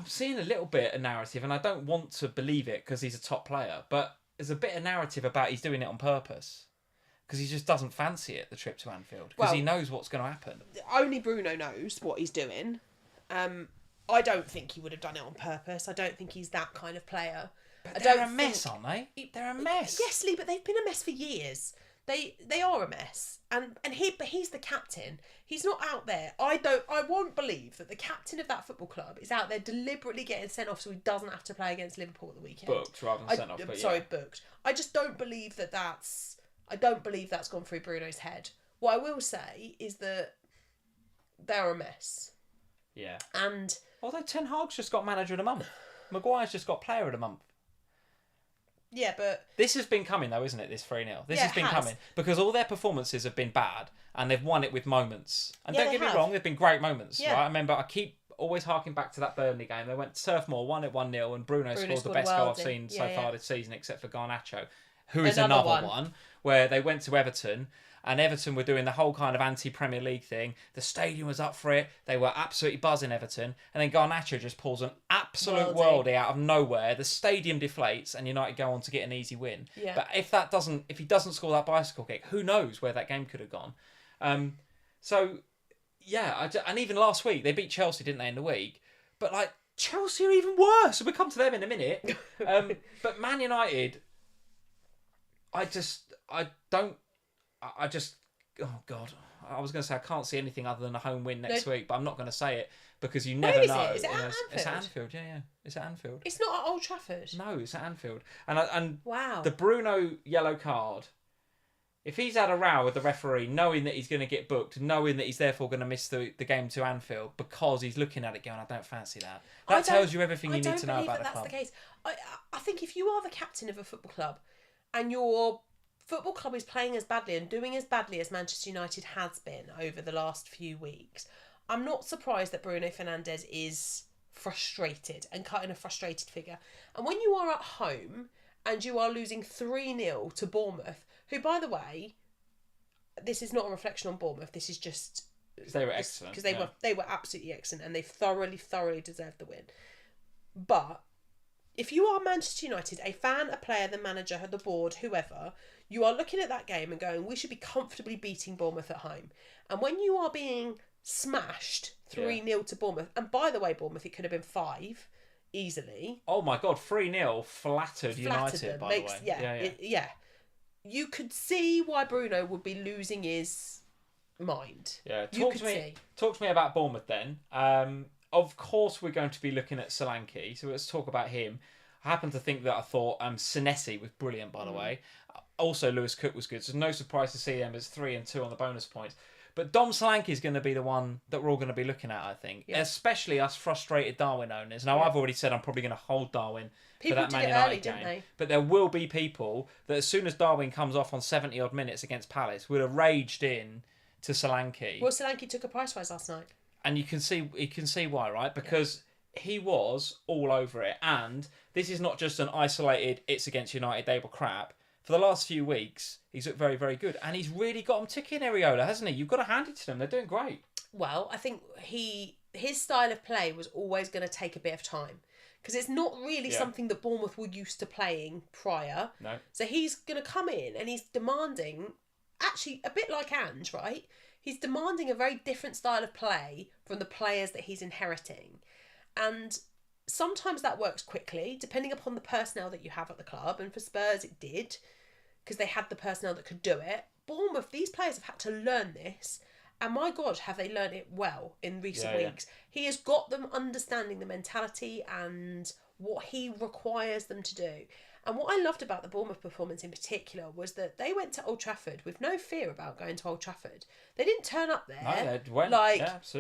seeing a little bit of narrative, and I don't want to believe it because he's a top player, but there's a bit of narrative about he's doing it on purpose because he just doesn't fancy it, the trip to Anfield, because he knows what's going to happen. Only Bruno knows what he's doing. I don't think he would have done it on purpose. I don't think he's that kind of player. But they're a mess, aren't they? They're a mess. Yes, Lee, but they've been a mess for years. They are a mess, but he's the captain. He's not out there. I won't believe that the captain of that football club is out there deliberately getting sent off so he doesn't have to play against Liverpool at the weekend. Booked rather than sent off. Booked. I just don't believe that's. I don't believe that's gone through Bruno's head. What I will say is that they're a mess. Yeah. And although Ten Hag's just got manager of the month, Maguire's just got player of the month. Yeah, but this has been coming though, isn't it? This 3-0. This has been coming because all their performances have been bad, and they've won it with moments. And don't get me wrong, they've been great moments. Yeah. Right? I remember I keep always harking back to that Burnley game. They went to Turf Moor, won it 1-0, and Bruno scored the best goal I've seen so far this season, except for Garnacho, who is another one where they went to Everton. And Everton were doing the whole kind of anti-Premier League thing. The stadium was up for it. They were absolutely buzzing Everton. And then Garnacho just pulls an absolute worldie out of nowhere. The stadium deflates and United go on to get an easy win. Yeah. But if he doesn't score that bicycle kick, who knows where that game could have gone. And even last week, they beat Chelsea, didn't they, in the week? But, Chelsea are even worse. So we'll come to them in a minute. But Man United, oh God, I was going to say I can't see anything other than a home win next week, but I'm not going to say it because you never know. Is it at Anfield? It's at Anfield, yeah. It's at Anfield. It's not at Old Trafford? No, it's at Anfield. And wow. The Bruno yellow card, if he's had a row with the referee, knowing that he's going to get booked, knowing that he's therefore going to miss the game to Anfield because he's looking at it going, I don't fancy that. That tells you everything you need to know about the club. That's the case. I think if you are the captain of a football club and your football club is playing as badly and doing as badly as Manchester United has been over the last few weeks, I'm not surprised that Bruno Fernandes is frustrated and cutting a frustrated figure. And when you are at home and you are losing 3-0 to Bournemouth, who, by the way, this is not a reflection on Bournemouth, this is just because they were excellent. Because they were absolutely excellent and they thoroughly deserved the win. But if you are Manchester United, a fan, a player, the manager, the board, whoever, you are looking at that game and going, we should be comfortably beating Bournemouth at home. And when you are being smashed 3-0 to Bournemouth, and by the way, Bournemouth, it could have been 5 easily. Oh my God, 3-0 flattered United, by the way. Yeah. You could see why Bruno would be losing his mind. Yeah, talk to me about Bournemouth then. Of course, we're going to be looking at Solanke, so let's talk about him. I happen to think that I thought Senesi was brilliant, by the way. Also, Lewis Cook was good, so no surprise to see them as 3 and 2 on the bonus points. But Dom Solanke is going to be the one that we're all going to be looking at, I think. Yeah. Especially us frustrated Darwin owners. Now, I've already said I'm probably going to hold Darwin for that Man United game. Didn't they? But there will be people that as soon as Darwin comes off on 70-odd minutes against Palace would have raged in to Solanke. Well, Solanke took a price rise last night. And you can see why, right? Because he was all over it. And this is not just an isolated, it's against United, they were crap. For the last few weeks, he's looked very, very good. And he's really got them ticking, Areola, hasn't he? You've got to hand it to them. They're doing great. Well, I think his style of play was always going to take a bit of time. Because it's not really something that Bournemouth were used to playing prior. No. So he's going to come in and he's demanding, actually, a bit like Ange, right? He's demanding a very different style of play from the players that he's inheriting. And sometimes that works quickly, depending upon the personnel that you have at the club. And for Spurs, it did, because they had the personnel that could do it. Bournemouth, these players have had to learn this. And my God, have they learned it well in recent weeks. He has got them understanding the mentality and what he requires them to do. And what I loved about the Bournemouth performance in particular was that they went to Old Trafford with no fear about going to Old Trafford. They didn't turn up there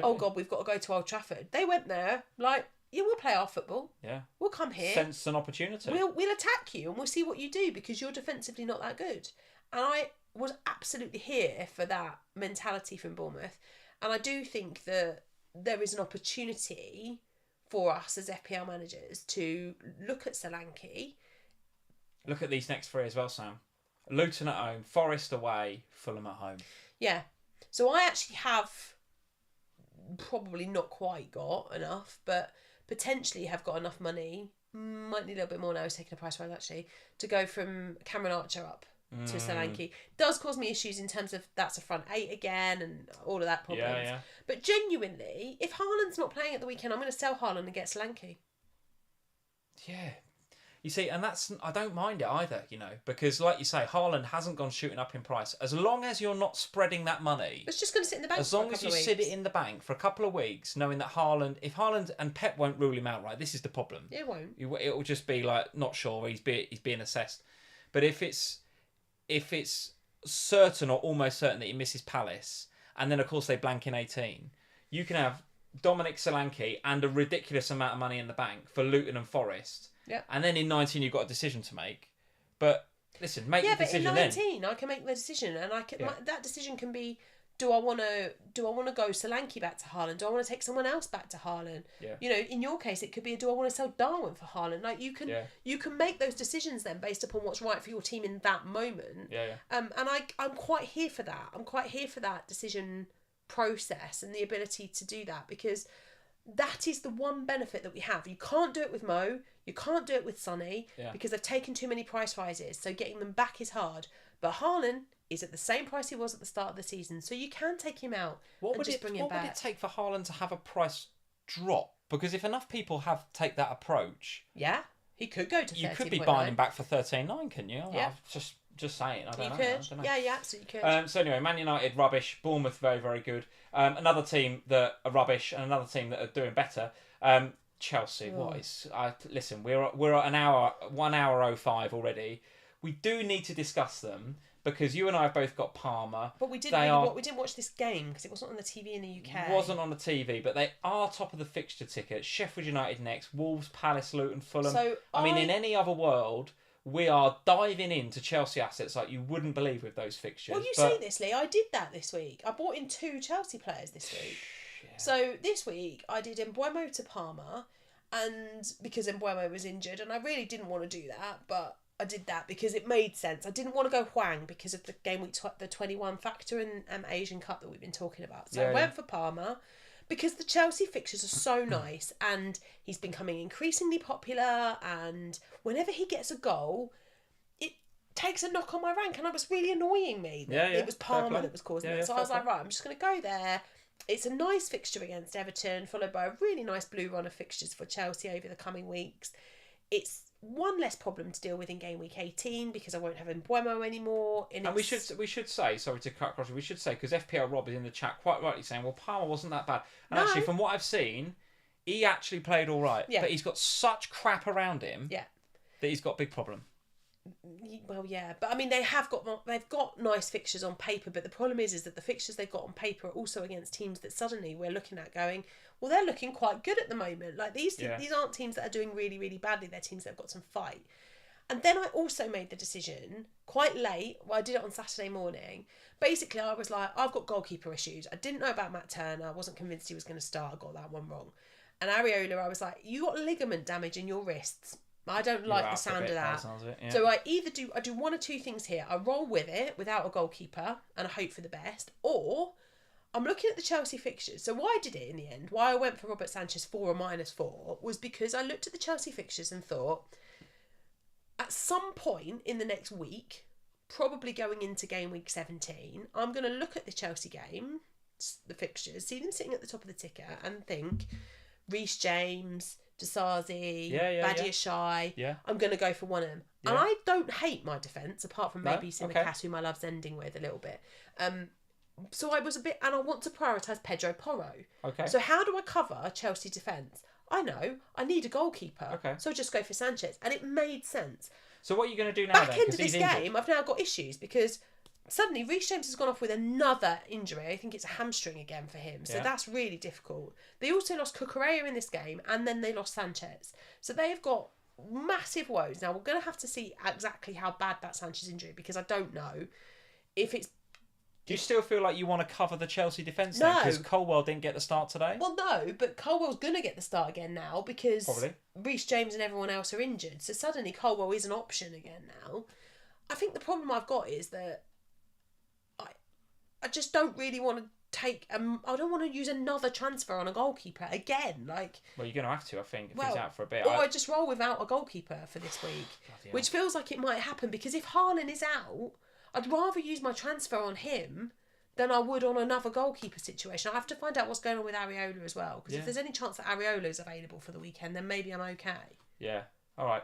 oh God, we've got to go to Old Trafford. They went there like, yeah, we'll play our football. Yeah. We'll come here. Sense an opportunity. We'll attack you and we'll see what you do because you're defensively not that good. And I was absolutely here for that mentality from Bournemouth. And I do think that there is an opportunity for us as FPL managers to look at Solanke. Look at these next 3 as well, Sam. Luton at home, Forest away, Fulham at home. Yeah. So I actually have probably not quite got enough, but potentially have got enough money. Might need a little bit more now. He's taking a price rise actually to go from Cameron Archer up to Solanke. Does cause me issues in terms of that's a front 8 again and all of that problems. Yeah. But genuinely, if Haaland's not playing at the weekend, I'm going to sell Haaland and get Solanke. Yeah. You see, and I don't mind it either, because like you say, Haaland hasn't gone shooting up in price. As long as you're not spreading that money, it's just going to sit in the bank. As long as you sit it in the bank for a couple of weeks, knowing that if Haaland and Pep won't rule him out, right? This is the problem. It won't. It will just be like not sure. He's being assessed, but if it's certain or almost certain that he misses Palace, and then of course they blank in 18, you can have Dominic Solanke and a ridiculous amount of money in the bank for Luton and Forest. Yeah. And then in 19 you've got a decision to make. But listen, make the decision then. Yeah, but in 19 I can make the decision, and I can that decision can be: do I want to go Solanke back to Haaland? Do I want to take someone else back to Haaland? Yeah. In your case, it could be: do I want to sell Darwin for Haaland? Like you can make those decisions then based upon what's right for your team in that moment. Yeah. And I'm quite here for that. I'm quite here for that decision process and the ability to do that, because that is the one benefit that we have. You can't do it with Mo, you can't do it with Sonny, because they've taken too many price rises, so getting them back is hard. But Haaland is at the same price he was at the start of the season, so you can take him out bring him back. What would it take for Haaland to have a price drop? Because if enough people take that approach, he could go to 13.9. You could be buying him back for 13.9, couldn't you? Yeah. Just saying. I don't know. Yeah, you absolutely could. So anyway, Man United rubbish, Bournemouth very, very good. Another team that are rubbish and another team that are doing better. Chelsea. What is? Listen, we're at an hour, 1 hour 05 already. We do need to discuss them because you and I have both got Parma. But we didn't watch this game because it wasn't on the TV in the UK. It wasn't on the TV, but they are top of the fixture ticket. Sheffield United next, Wolves, Palace, Luton, Fulham. So in any other world, we are diving into Chelsea assets like you wouldn't believe with those fixtures. Well, say this, Lee. I did that this week. I bought in 2 Chelsea players this week. Yeah. So this week I did Mbeumo to Parma, and because Mbeumo was injured, and I really didn't want to do that, but I did that because it made sense. I didn't want to go Hwang because of the game week the 21 factor and Asian Cup that we've been talking about. So I went for Parma because the Chelsea fixtures are so nice, and he's becoming increasingly popular, and whenever he gets a goal, it takes a knock on my rank, and it was really annoying me that it was Parma that was causing it. So I was like, right, I'm just going to go there. It's a nice fixture against Everton, followed by a really nice blue run of fixtures for Chelsea over the coming weeks. It's one less problem to deal with in game week 18 because I won't have Mbeumo anymore. And we should say, sorry to cut across, we should say, because FPL Rob is in the chat quite rightly saying, well, Palmer wasn't that bad. And actually, from what I've seen, he actually played all right. Yeah. But he's got such crap around him that he's got a big problem. Well, yeah, but I mean, they've got nice fixtures on paper, but the problem is that the fixtures they've got on paper are also against teams that suddenly we're looking at going, well, they're looking quite good at the moment. Like these aren't teams that are doing really, really badly. They're teams that have got some fight. And then I also made the decision quite late. Well, I did it on Saturday morning. Basically, I was like, I've got goalkeeper issues. I didn't know about Matt Turner. I wasn't convinced he was going to start. I got that one wrong. And Areola, I was like, you got ligament damage in your wrists. I don't like the sound of that. So I do one or two things here. I roll with it without a goalkeeper and I hope for the best, or I'm looking at the Chelsea fixtures. So why I did it in the end, why I went for Robert Sanchez 4 or -4, was because I looked at the Chelsea fixtures and thought, at some point in the next week, probably going into game week 17, I'm going to look at the Chelsea game, the fixtures, see them sitting at the top of the ticker and think, Reece James, Desazi, Badiashile. Yeah. I'm going to go for one of them. Yeah. And I don't hate my defence, apart from maybe Simicast, whom I love's ending with a little bit. So I was and I want to prioritise Pedro Porro. Okay. So how do I cover Chelsea defence? I know, I need a goalkeeper. Okay. So just go for Sanchez. And it made sense. So what are you going to do now Back into this game, I've now got issues because suddenly Reece James has gone off with another injury. I think it's a hamstring again for him. So that's really difficult. They also lost Cucurella in this game, and then they lost Sanchez. So they've got massive woes. Now, we're going to have to see exactly how bad that Sanchez injury, because I don't know if it's... Do you still feel like you want to cover the Chelsea defence No. Because Colwell didn't get the start today? Well, no, but Colwell's going to get the start again now because Probably. Reece James and everyone else are injured. So suddenly Colwell is an option again now. I think the problem I've got is that I just don't really want to take... I don't want to use another transfer on a goalkeeper again. Well, you're going to have to, I think, if he's out for a bit. Or I just roll without a goalkeeper for this week, which feels like it might happen, because if Haaland is out, I'd rather use my transfer on him than I would on another goalkeeper situation. I have to find out what's going on with Areola as well, because if there's any chance that Areola is available for the weekend, then maybe I'm okay. Yeah. All right.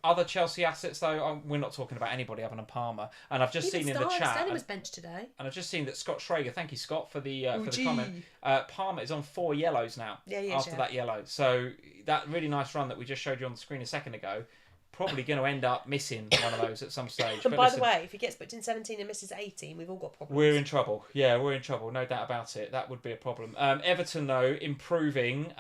Other Chelsea assets, though, we're not talking about anybody other than Palmer. And I've just seen in the chat... Sterling was benched today. And I've just seen that Scott Schrager, thank you, Scott, for the comment. Palmer is on 4 yellows now after that yellow. So that really nice run that we just showed you on the screen a second ago, probably going to end up missing one of those at some stage. And by the way, if he gets booked in 17 and misses 18, we've all got problems. We're in trouble. Yeah, we're in trouble. No doubt about it. That would be a problem. Everton, though, improving.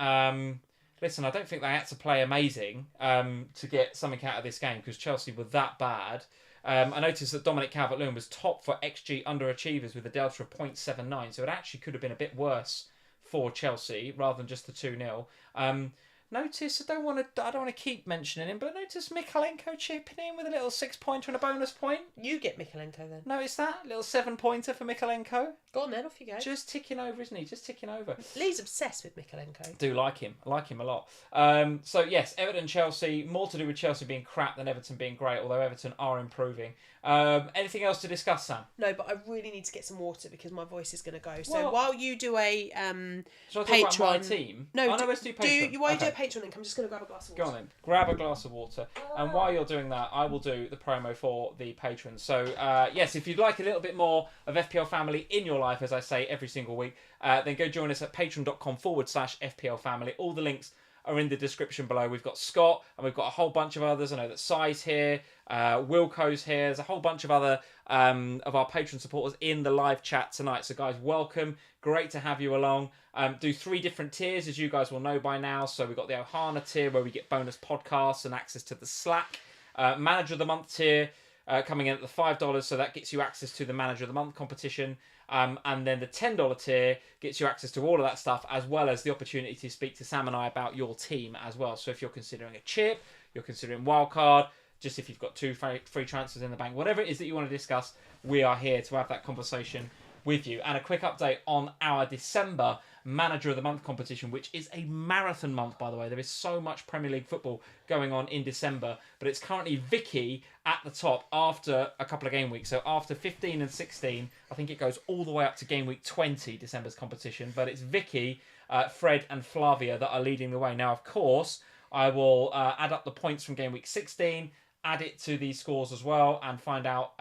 Listen, I don't think they had to play amazing to get something out of this game, because Chelsea were that bad. I noticed that Dominic Calvert-Lewin was top for XG underachievers with a delta of 0.79, so it actually could have been a bit worse for Chelsea rather than just the 2-0. Notice, I don't want to keep mentioning him, but notice Mykolenko chipping in with a little 6-pointer and a bonus point. You get Mykolenko then. Notice that? Little 7-pointer for Mykolenko. Go on then, off you go. Just ticking over, isn't he? Just ticking over. Lee's obsessed with Mykolenko. Do like him. I like him a lot. So yes, Everton, Chelsea, more to do with Chelsea being crap than Everton being great, although Everton are improving. Anything else to discuss, Sam? No, but I really need to get some water because my voice is going to go. So while you do a Shall I talk Patreon... about my team? No, let's do Patreon. While you do a Patreon link, I'm just going to grab a glass of water. Go on then. Grab a glass of water. And while you're doing that, I will do the promo for the patrons. So, yes, if you'd like a little bit more of FPL Family in your life, as I say every single week, then go join us at patreon.com/FPL Family. All the links are in the description below. We've got Scott and we've got a whole bunch of others. I know that Si's here, Wilco's here. There's a whole bunch of other of our patron supporters in the live chat tonight. So guys, welcome. Great to have you along. Do 3 different tiers, as you guys will know by now. So we've got the Ohana tier where we get bonus podcasts and access to the Slack. Manager of the Month tier coming in at the $5. So that gets you access to the Manager of the Month competition. And then the $10 tier gets you access to all of that stuff, as well as the opportunity to speak to Sam and I about your team as well. So if you're considering a chip, you're considering wildcard, just if you've got 2 free transfers in the bank, whatever it is that you want to discuss, we are here to have that conversation with you. And a quick update on our December Manager of the Month competition, which is a marathon month, by the way. There is so much Premier League football going on in December, but it's currently Vicky at the top after a couple of game weeks. So after 15 and 16, I think it goes all the way up to game week 20, December's competition. But it's Vicky, Fred and Flavia that are leading the way. Now, of course, I will add up the points from game week 16, add it to these scores as well, and find out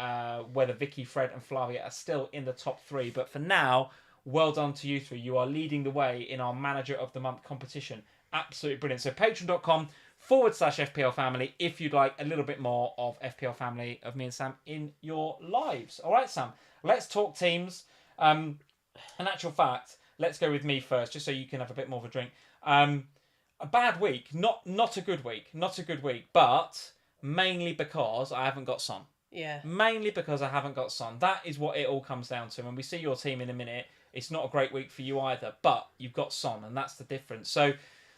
whether Vicky, Fred and Flavia are still in the top 3. But for now, well done to you 3. You are leading the way in our Manager of the Month competition. Absolutely brilliant. So patreon.com/FPL Family if you'd like a little bit more of FPL Family, of me and Sam in your lives. All right, Sam, let's talk teams. In actual fact, let's go with me first, just so you can have a bit more of a drink. A bad week, not a good week, but mainly because I haven't got Son. Yeah. Mainly because I haven't got Son. That is what it all comes down to. When we see your team in a minute, it's not a great week for you either, but you've got Son, and that's the difference. So,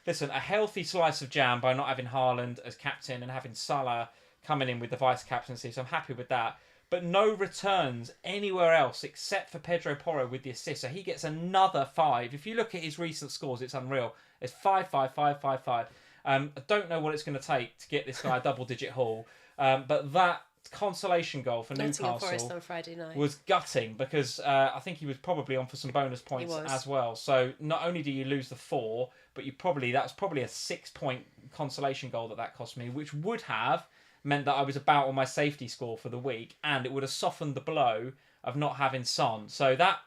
listen, a healthy slice of jam by not having Haaland as captain and having Salah coming in with the vice captaincy, so I'm happy with that. But no returns anywhere else except for Pedro Porro with the assist, so he gets another 5. If you look at his recent scores, it's unreal. It's 5, 5, 5, 5, 5. I don't know what it's going to take to get this guy a double-digit haul, but that consolation goal for Newcastle on Friday night was gutting, because I think he was probably on for some bonus points as well. So not only do you lose the 4, but that was probably a 6-point consolation goal that cost me, which would have meant that I was about on my safety score for the week, and it would have softened the blow of not having Son. So that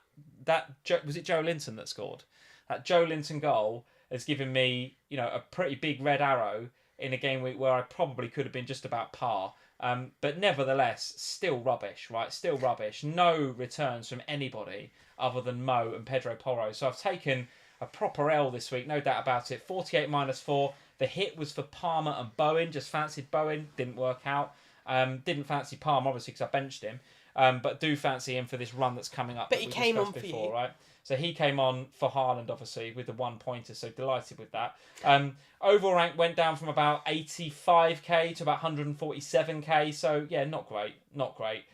was it Joe Linton that scored? That Joe Linton goal has given me, a pretty big red arrow in a game week where I probably could have been just about par. But nevertheless, still rubbish, right? Still rubbish. No returns from anybody other than Mo and Pedro Porro. So I've taken a proper L this week, no doubt about it. 48 -4. The hit was for Palmer and Bowen. Just fancied Bowen, didn't work out. Didn't fancy Palmer, obviously, because I benched him. But do fancy him for this run that's coming up. But he came on for you, right? So he came on for Haaland, obviously, with the 1 pointer. So delighted with that. Overall rank went down from about 85k to about 147k. So yeah, not great, not great.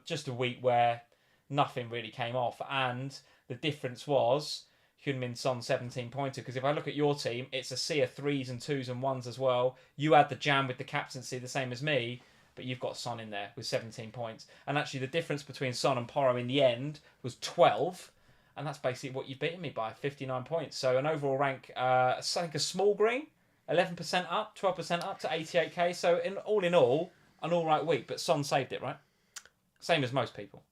Just a week where nothing really came off, and the difference was Heung-min Son 17 pointer. Because if I look at your team, it's a sea of 3s and 2s and 1s as well. You had the jam with the captaincy, the same as me. But you've got Son in there with 17 points. And actually the difference between Son and Porro in the end was 12. And that's basically what you've beaten me by, 59 points. So an overall rank, I think a small green, 11% up, 12% up to 88k. So in all, an all right week. But Son saved it, right? Same as most people.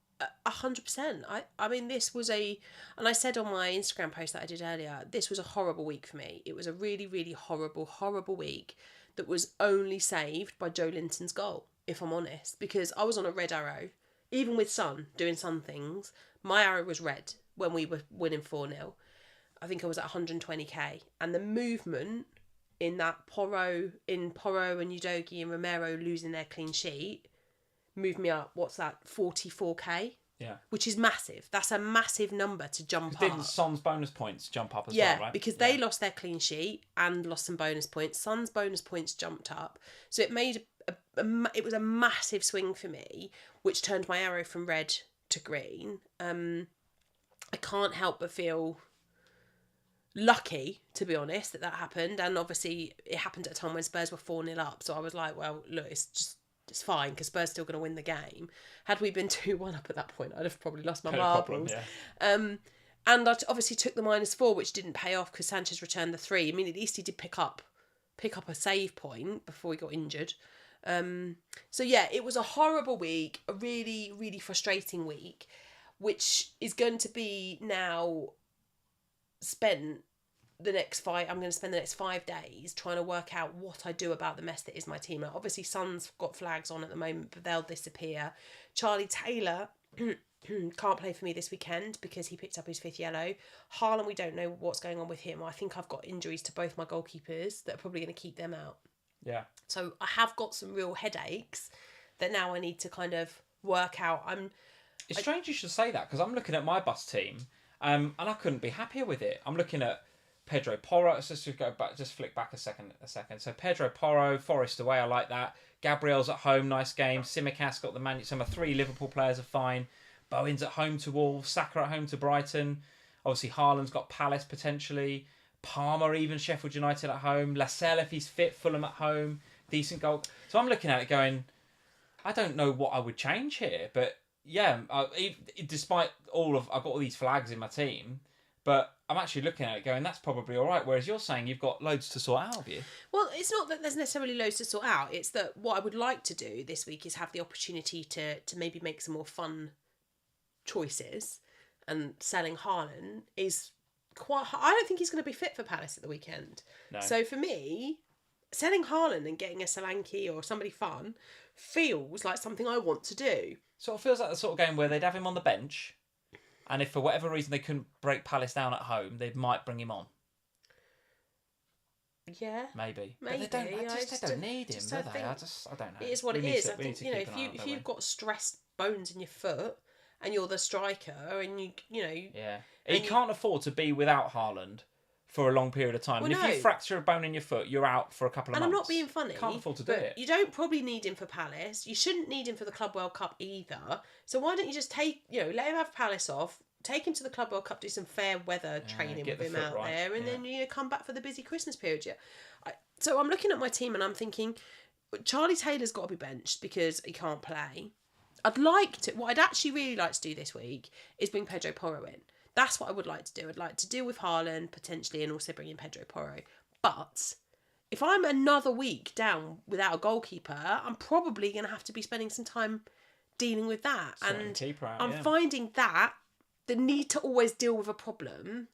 100%. I mean, this was and I said on my Instagram post that I did earlier, this was a horrible week for me. It was a really, really horrible week that was only saved by Joe Linton's goal, if I'm honest, because I was on a red arrow. Even with Son doing some things, my arrow was red when we were winning 4-0. I think I was at 120k. And the movement in that Porro and Udogie and Romero losing their clean sheet moved me up, 44k? Yeah. Which is massive. That's a massive number to jump up. Didn't Son's bonus points jump up as well, right? Yeah, because they lost their clean sheet and lost some bonus points. Son's bonus points jumped up. So it made it was a massive swing for me, which turned my arrow from red to green. I can't help but feel lucky, to be honest, that happened. And obviously it happened at a time when Spurs were 4-0 up. So I was like, well, look, it's fine because Spurs still going to win the game. Had we been 2-1 up at that point, I'd have probably lost my marbles. And I obviously took the -4, which didn't pay off because Sanchez returned the 3. I mean, at least he did pick up a save point before he got injured. So yeah, it was a horrible week, a really, really frustrating week, which is going to be now spent I'm going to spend the next 5 days trying to work out what I do about the mess that is my team. Now, obviously, Son's got flags on at the moment, but they'll disappear. Charlie Taylor can't play for me this weekend because he picked up his 5th yellow. Haaland, we don't know what's going on with him. I think I've got injuries to both my goalkeepers that are probably going to keep them out. Yeah. So I have got some real headaches that now I need to kind of work out. It's strange you should say that because I'm looking at my bus team and I couldn't be happier with it. I'm looking at Pedro Porro. Let's just go back, just flick back a second. So Pedro Porro, Forest away, I like that. Gabriel's at home, nice game. Simicast got the Man. So my 3 Liverpool players are fine. Bowen's at home to Wolves. Saka at home to Brighton. Obviously Haaland's got Palace potentially. Palmer even, Sheffield United at home. Lascelles if he's fit, Fulham at home. Decent goal. So I'm looking at it going, I don't know what I would change here, but yeah, despite I've got all these flags in my team, but I'm actually looking at it going, that's probably all right. Whereas you're saying you've got loads to sort out, have you? Well, it's not that there's necessarily loads to sort out. It's that what I would like to do this week is have the opportunity to maybe make some more fun choices. And selling Haaland is quite... I don't think he's going to be fit for Palace at the weekend. No. So for me, selling Haaland and getting a Solanke or somebody fun feels like something I want to do. Sort of feels like the sort of game where they'd have him on the bench, and if for whatever reason they couldn't break Palace down at home, they might bring him on. Yeah, maybe. Maybe. But they don't need him, do they? I don't know. It is what it is. I think if you've got stressed bones in your foot and you're the striker, and you know. Yeah, he can't afford to be without Haaland for a long period of time. Well, and if you fracture a bone in your foot, you're out for a couple of months. And I'm not being funny. Can't afford to do it. You don't probably need him for Palace. You shouldn't need him for the Club World Cup either. So why don't you just let him have Palace off, take him to the Club World Cup, do some fair weather training with him out there, and then come back for the busy Christmas period. Yeah. So I'm looking at my team and I'm thinking, Charlie Taylor's got to be benched because he can't play. What I'd actually really like to do this week is bring Pedro Porro in. That's what I would like to do. I'd like to deal with Haaland potentially and also bring in Pedro Porro. But if I'm another week down without a goalkeeper, I'm probably going to have to be spending some time dealing with that. I'm finding that the need to always deal with a problem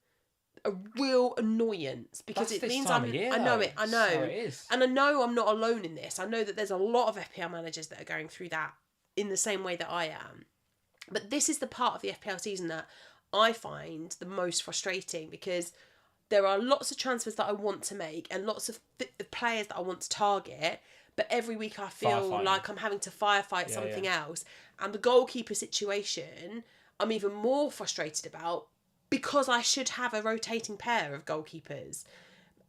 a real annoyance because That's it this means time of year, I know though. it. I know. So it is. And I know I'm not alone in this. I know that there's a lot of FPL managers that are going through that in the same way that I am. But this is the part of the FPL season that I find the most frustrating because there are lots of transfers that I want to make and lots of players that I want to target. But every week I feel like I'm having to firefight something else. And the goalkeeper situation, I'm even more frustrated about because I should have a rotating pair of goalkeepers.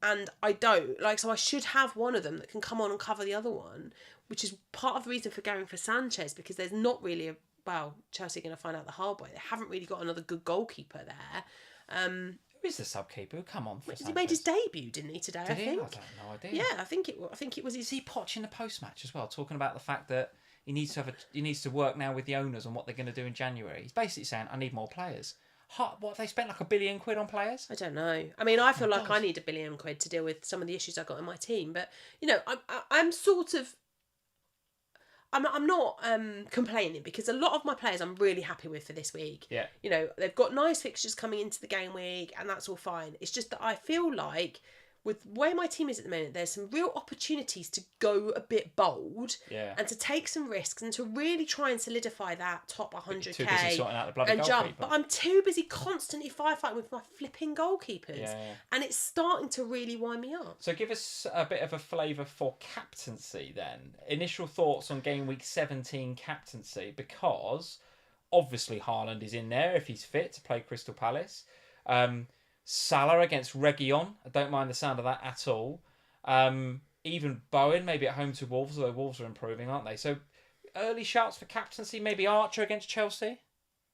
And I don't. So I should have one of them that can come on and cover the other one, which is part of the reason for going for Sanchez because there's not really Chelsea are going to find out the hard way. They haven't really got another good goalkeeper there. Who is the sub-keeper? Come on, for He made his debut, didn't he, today? Did I he? think. I have no idea. Yeah, I think it was his. Is he potching the post-match as well, talking about the fact that he needs to work now with the owners on what they're going to do in January? He's basically saying, "I need more players." What, they spent like £1 billion on players? I don't know. I mean, I feel like I need £1 billion to deal with some of the issues I've got in my team. But, I'm sort of... I'm not complaining because a lot of my players I'm really happy with for this week. Yeah. They've got nice fixtures coming into the game week and that's all fine. It's just that I feel like with where my team is at the moment, there's some real opportunities to go a bit bold and to take some risks and to really try and solidify that top 100k too busy sorting out the bloody and jump. goalkeeper. But I'm too busy constantly firefighting with my flipping goalkeepers, and it's starting to really wind me up. So give us a bit of a flavour for captaincy then. Initial thoughts on game week 17 captaincy, because obviously Haaland is in there if he's fit to play Crystal Palace. Salah against Reguilon. I don't mind the sound of that at all. Even Bowen, maybe at home to Wolves, although Wolves are improving, aren't they? So early shouts for captaincy. Maybe Archer against Chelsea.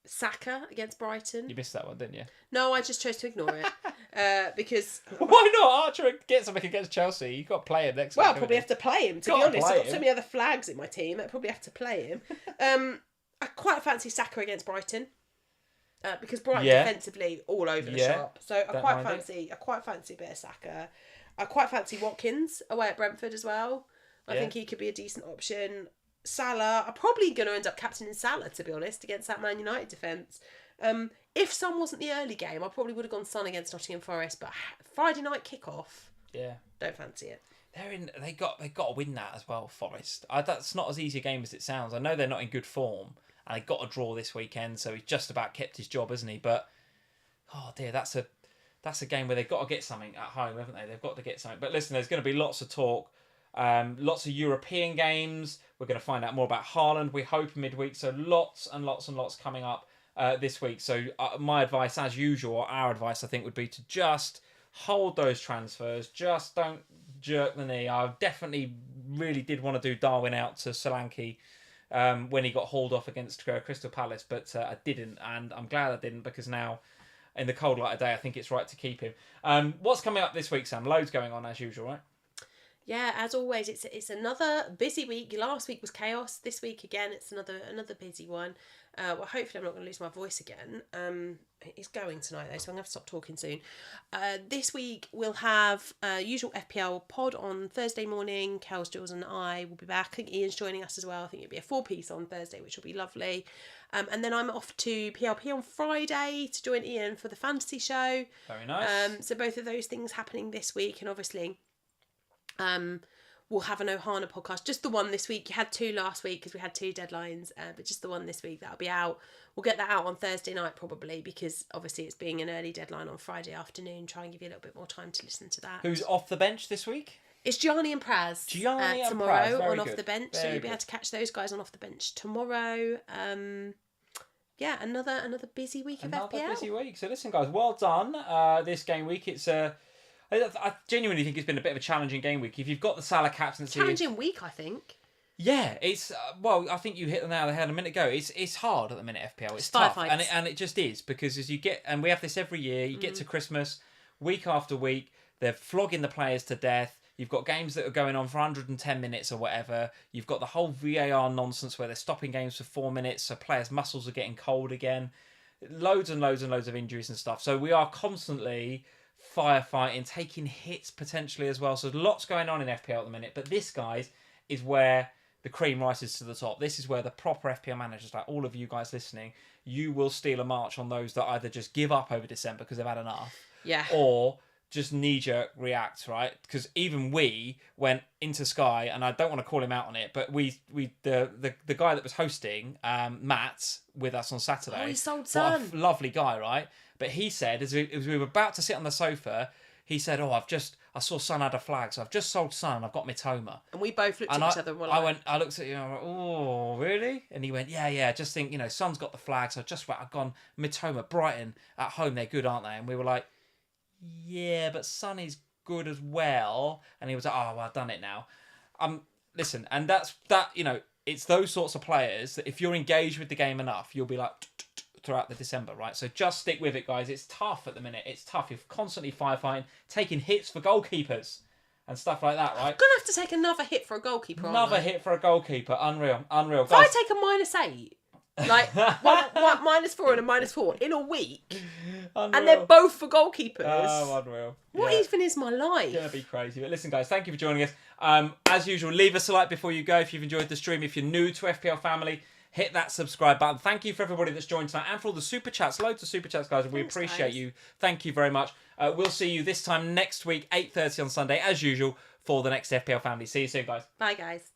Saka against Brighton. You missed that one, didn't you? No, I just chose to ignore it because... Why not? Archer gets something against Chelsea. You've got to play him next week. Well, I'll probably have to play him, to be honest. I've got so many other flags in my team. I'd probably have to play him. I quite fancy Saka against Brighton. Because Brighton defensively all over the shop, so I quite fancy a bit of Saka. I quite fancy Watkins away at Brentford as well. I think he could be a decent option. Salah, I'm probably going to end up captaining Salah, to be honest, against that Man United defence. If Son wasn't the early game, I probably would have gone Son against Nottingham Forest, but Friday night kickoff, don't fancy it. They got to win that as well, Forest. That's not as easy a game as it sounds. I know they're not in good form. And he got a draw this weekend, so he's just about kept his job, hasn't he? But, oh dear, that's a game where they've got to get something at home, haven't they? They've got to get something. But listen, there's going to be lots of talk, lots of European games. We're going to find out more about Haaland, we hope, midweek. So lots and lots and lots coming up this week. So my advice, as usual, or our advice, I think, would be to just hold those transfers. Just don't jerk the knee. I definitely really did want to do Darwin out to Solanke when he got hauled off against Crystal Palace, but I didn't, and I'm glad I didn't, because now in the cold light of day I think it's right to keep him. What's coming up this week, Sam? Loads going on as usual, right? Yeah, as always, it's another busy week. Last week was chaos. This week again, it's another busy one. Well, hopefully I'm not going to lose my voice again. It's going tonight though, so I'm going to have to stop talking soon. This week we'll have usual FPL pod on Thursday morning. Kels, Jules and I will be back. I think Ian's joining us as well. I think it'll be a 4-piece on Thursday, which will be lovely. And then I'm off to PLP on Friday to join Ian for the fantasy show. Very nice. So both of those things happening this week, and obviously we'll have an Ohana podcast. Just the one this week. You had 2 last week because we had 2 deadlines, but just the one this week. That'll be out. We'll get that out on Thursday night probably, because obviously it's being an early deadline on Friday afternoon. Try and give you a little bit more time to listen to that. Who's off the bench this week? It's Gianni and Praz. Gianni and tomorrow Praz. Very on good. Off the Bench. Very so you'll be good. able to catch those guys on Off the Bench tomorrow. Another busy week of FPL. Another busy week. So listen, guys, well done. This game week, I genuinely think it's been a bit of a challenging game week. If you've got the Salah captaincy... Challenging week, I think. Yeah, it's... I think you hit the nail on the head a minute ago. It's hard at the minute, FPL. It's Firefights. tough. And it just is, because as you get... And we have this every year. You get to Christmas, week after week, they're flogging the players to death. You've got games that are going on for 110 minutes or whatever. You've got the whole VAR nonsense where they're stopping games for 4 minutes, so players' muscles are getting cold again. Loads and loads and loads of injuries and stuff. So we are constantly firefighting, taking hits potentially as well. So there's lots going on in FPL at the minute. But this, guys, is where the cream rises to the top. This is where the proper FPL managers, like all of you guys listening, you will steal a march on those that either just give up over December because they've had enough, Yeah. or just knee-jerk react, right? Because even we went into Sky, and I don't want to call him out on it, but the guy that was hosting, Matt, with us on Saturday. Oh, he sold What a Son. lovely guy, right? But he said, as we were about to sit on the sofa, he said, I saw Son had a flag, so I've just sold Son, I've got Mitoma. And we both looked at each other and were like... I looked at you and I went, oh, really? And he went, yeah, just think, Son's got the flag, so I've gone Mitoma, Brighton, at home, they're good, aren't they? And we were like, yeah, but Son is good as well. And he was like, oh, well, I've done it now. Listen, and that, it's those sorts of players that if you're engaged with the game enough, you'll be like, throughout the December, right? So just stick with it, guys. It's tough at the minute. It's tough. You're constantly firefighting, taking hits for goalkeepers and stuff like that, right? I'm going to have to take another hit for a goalkeeper, Another hit for a goalkeeper. Unreal. If I take a -8, like one -4 and a -4 in a week, Unreal. and they're both for goalkeepers. Oh, unreal. What even is my life? It's going to be crazy. But listen, guys, thank you for joining us. As usual, leave us a like before you go if you've enjoyed the stream. If you're new to FPL Family, hit that subscribe button. Thank you for everybody that's joined tonight and for all the super chats. Loads of super chats, guys. We appreciate you. Thank you very much. We'll see you this time next week, 8:30 on Sunday, as usual, for the next FPL Family. See you soon, guys. Bye, guys.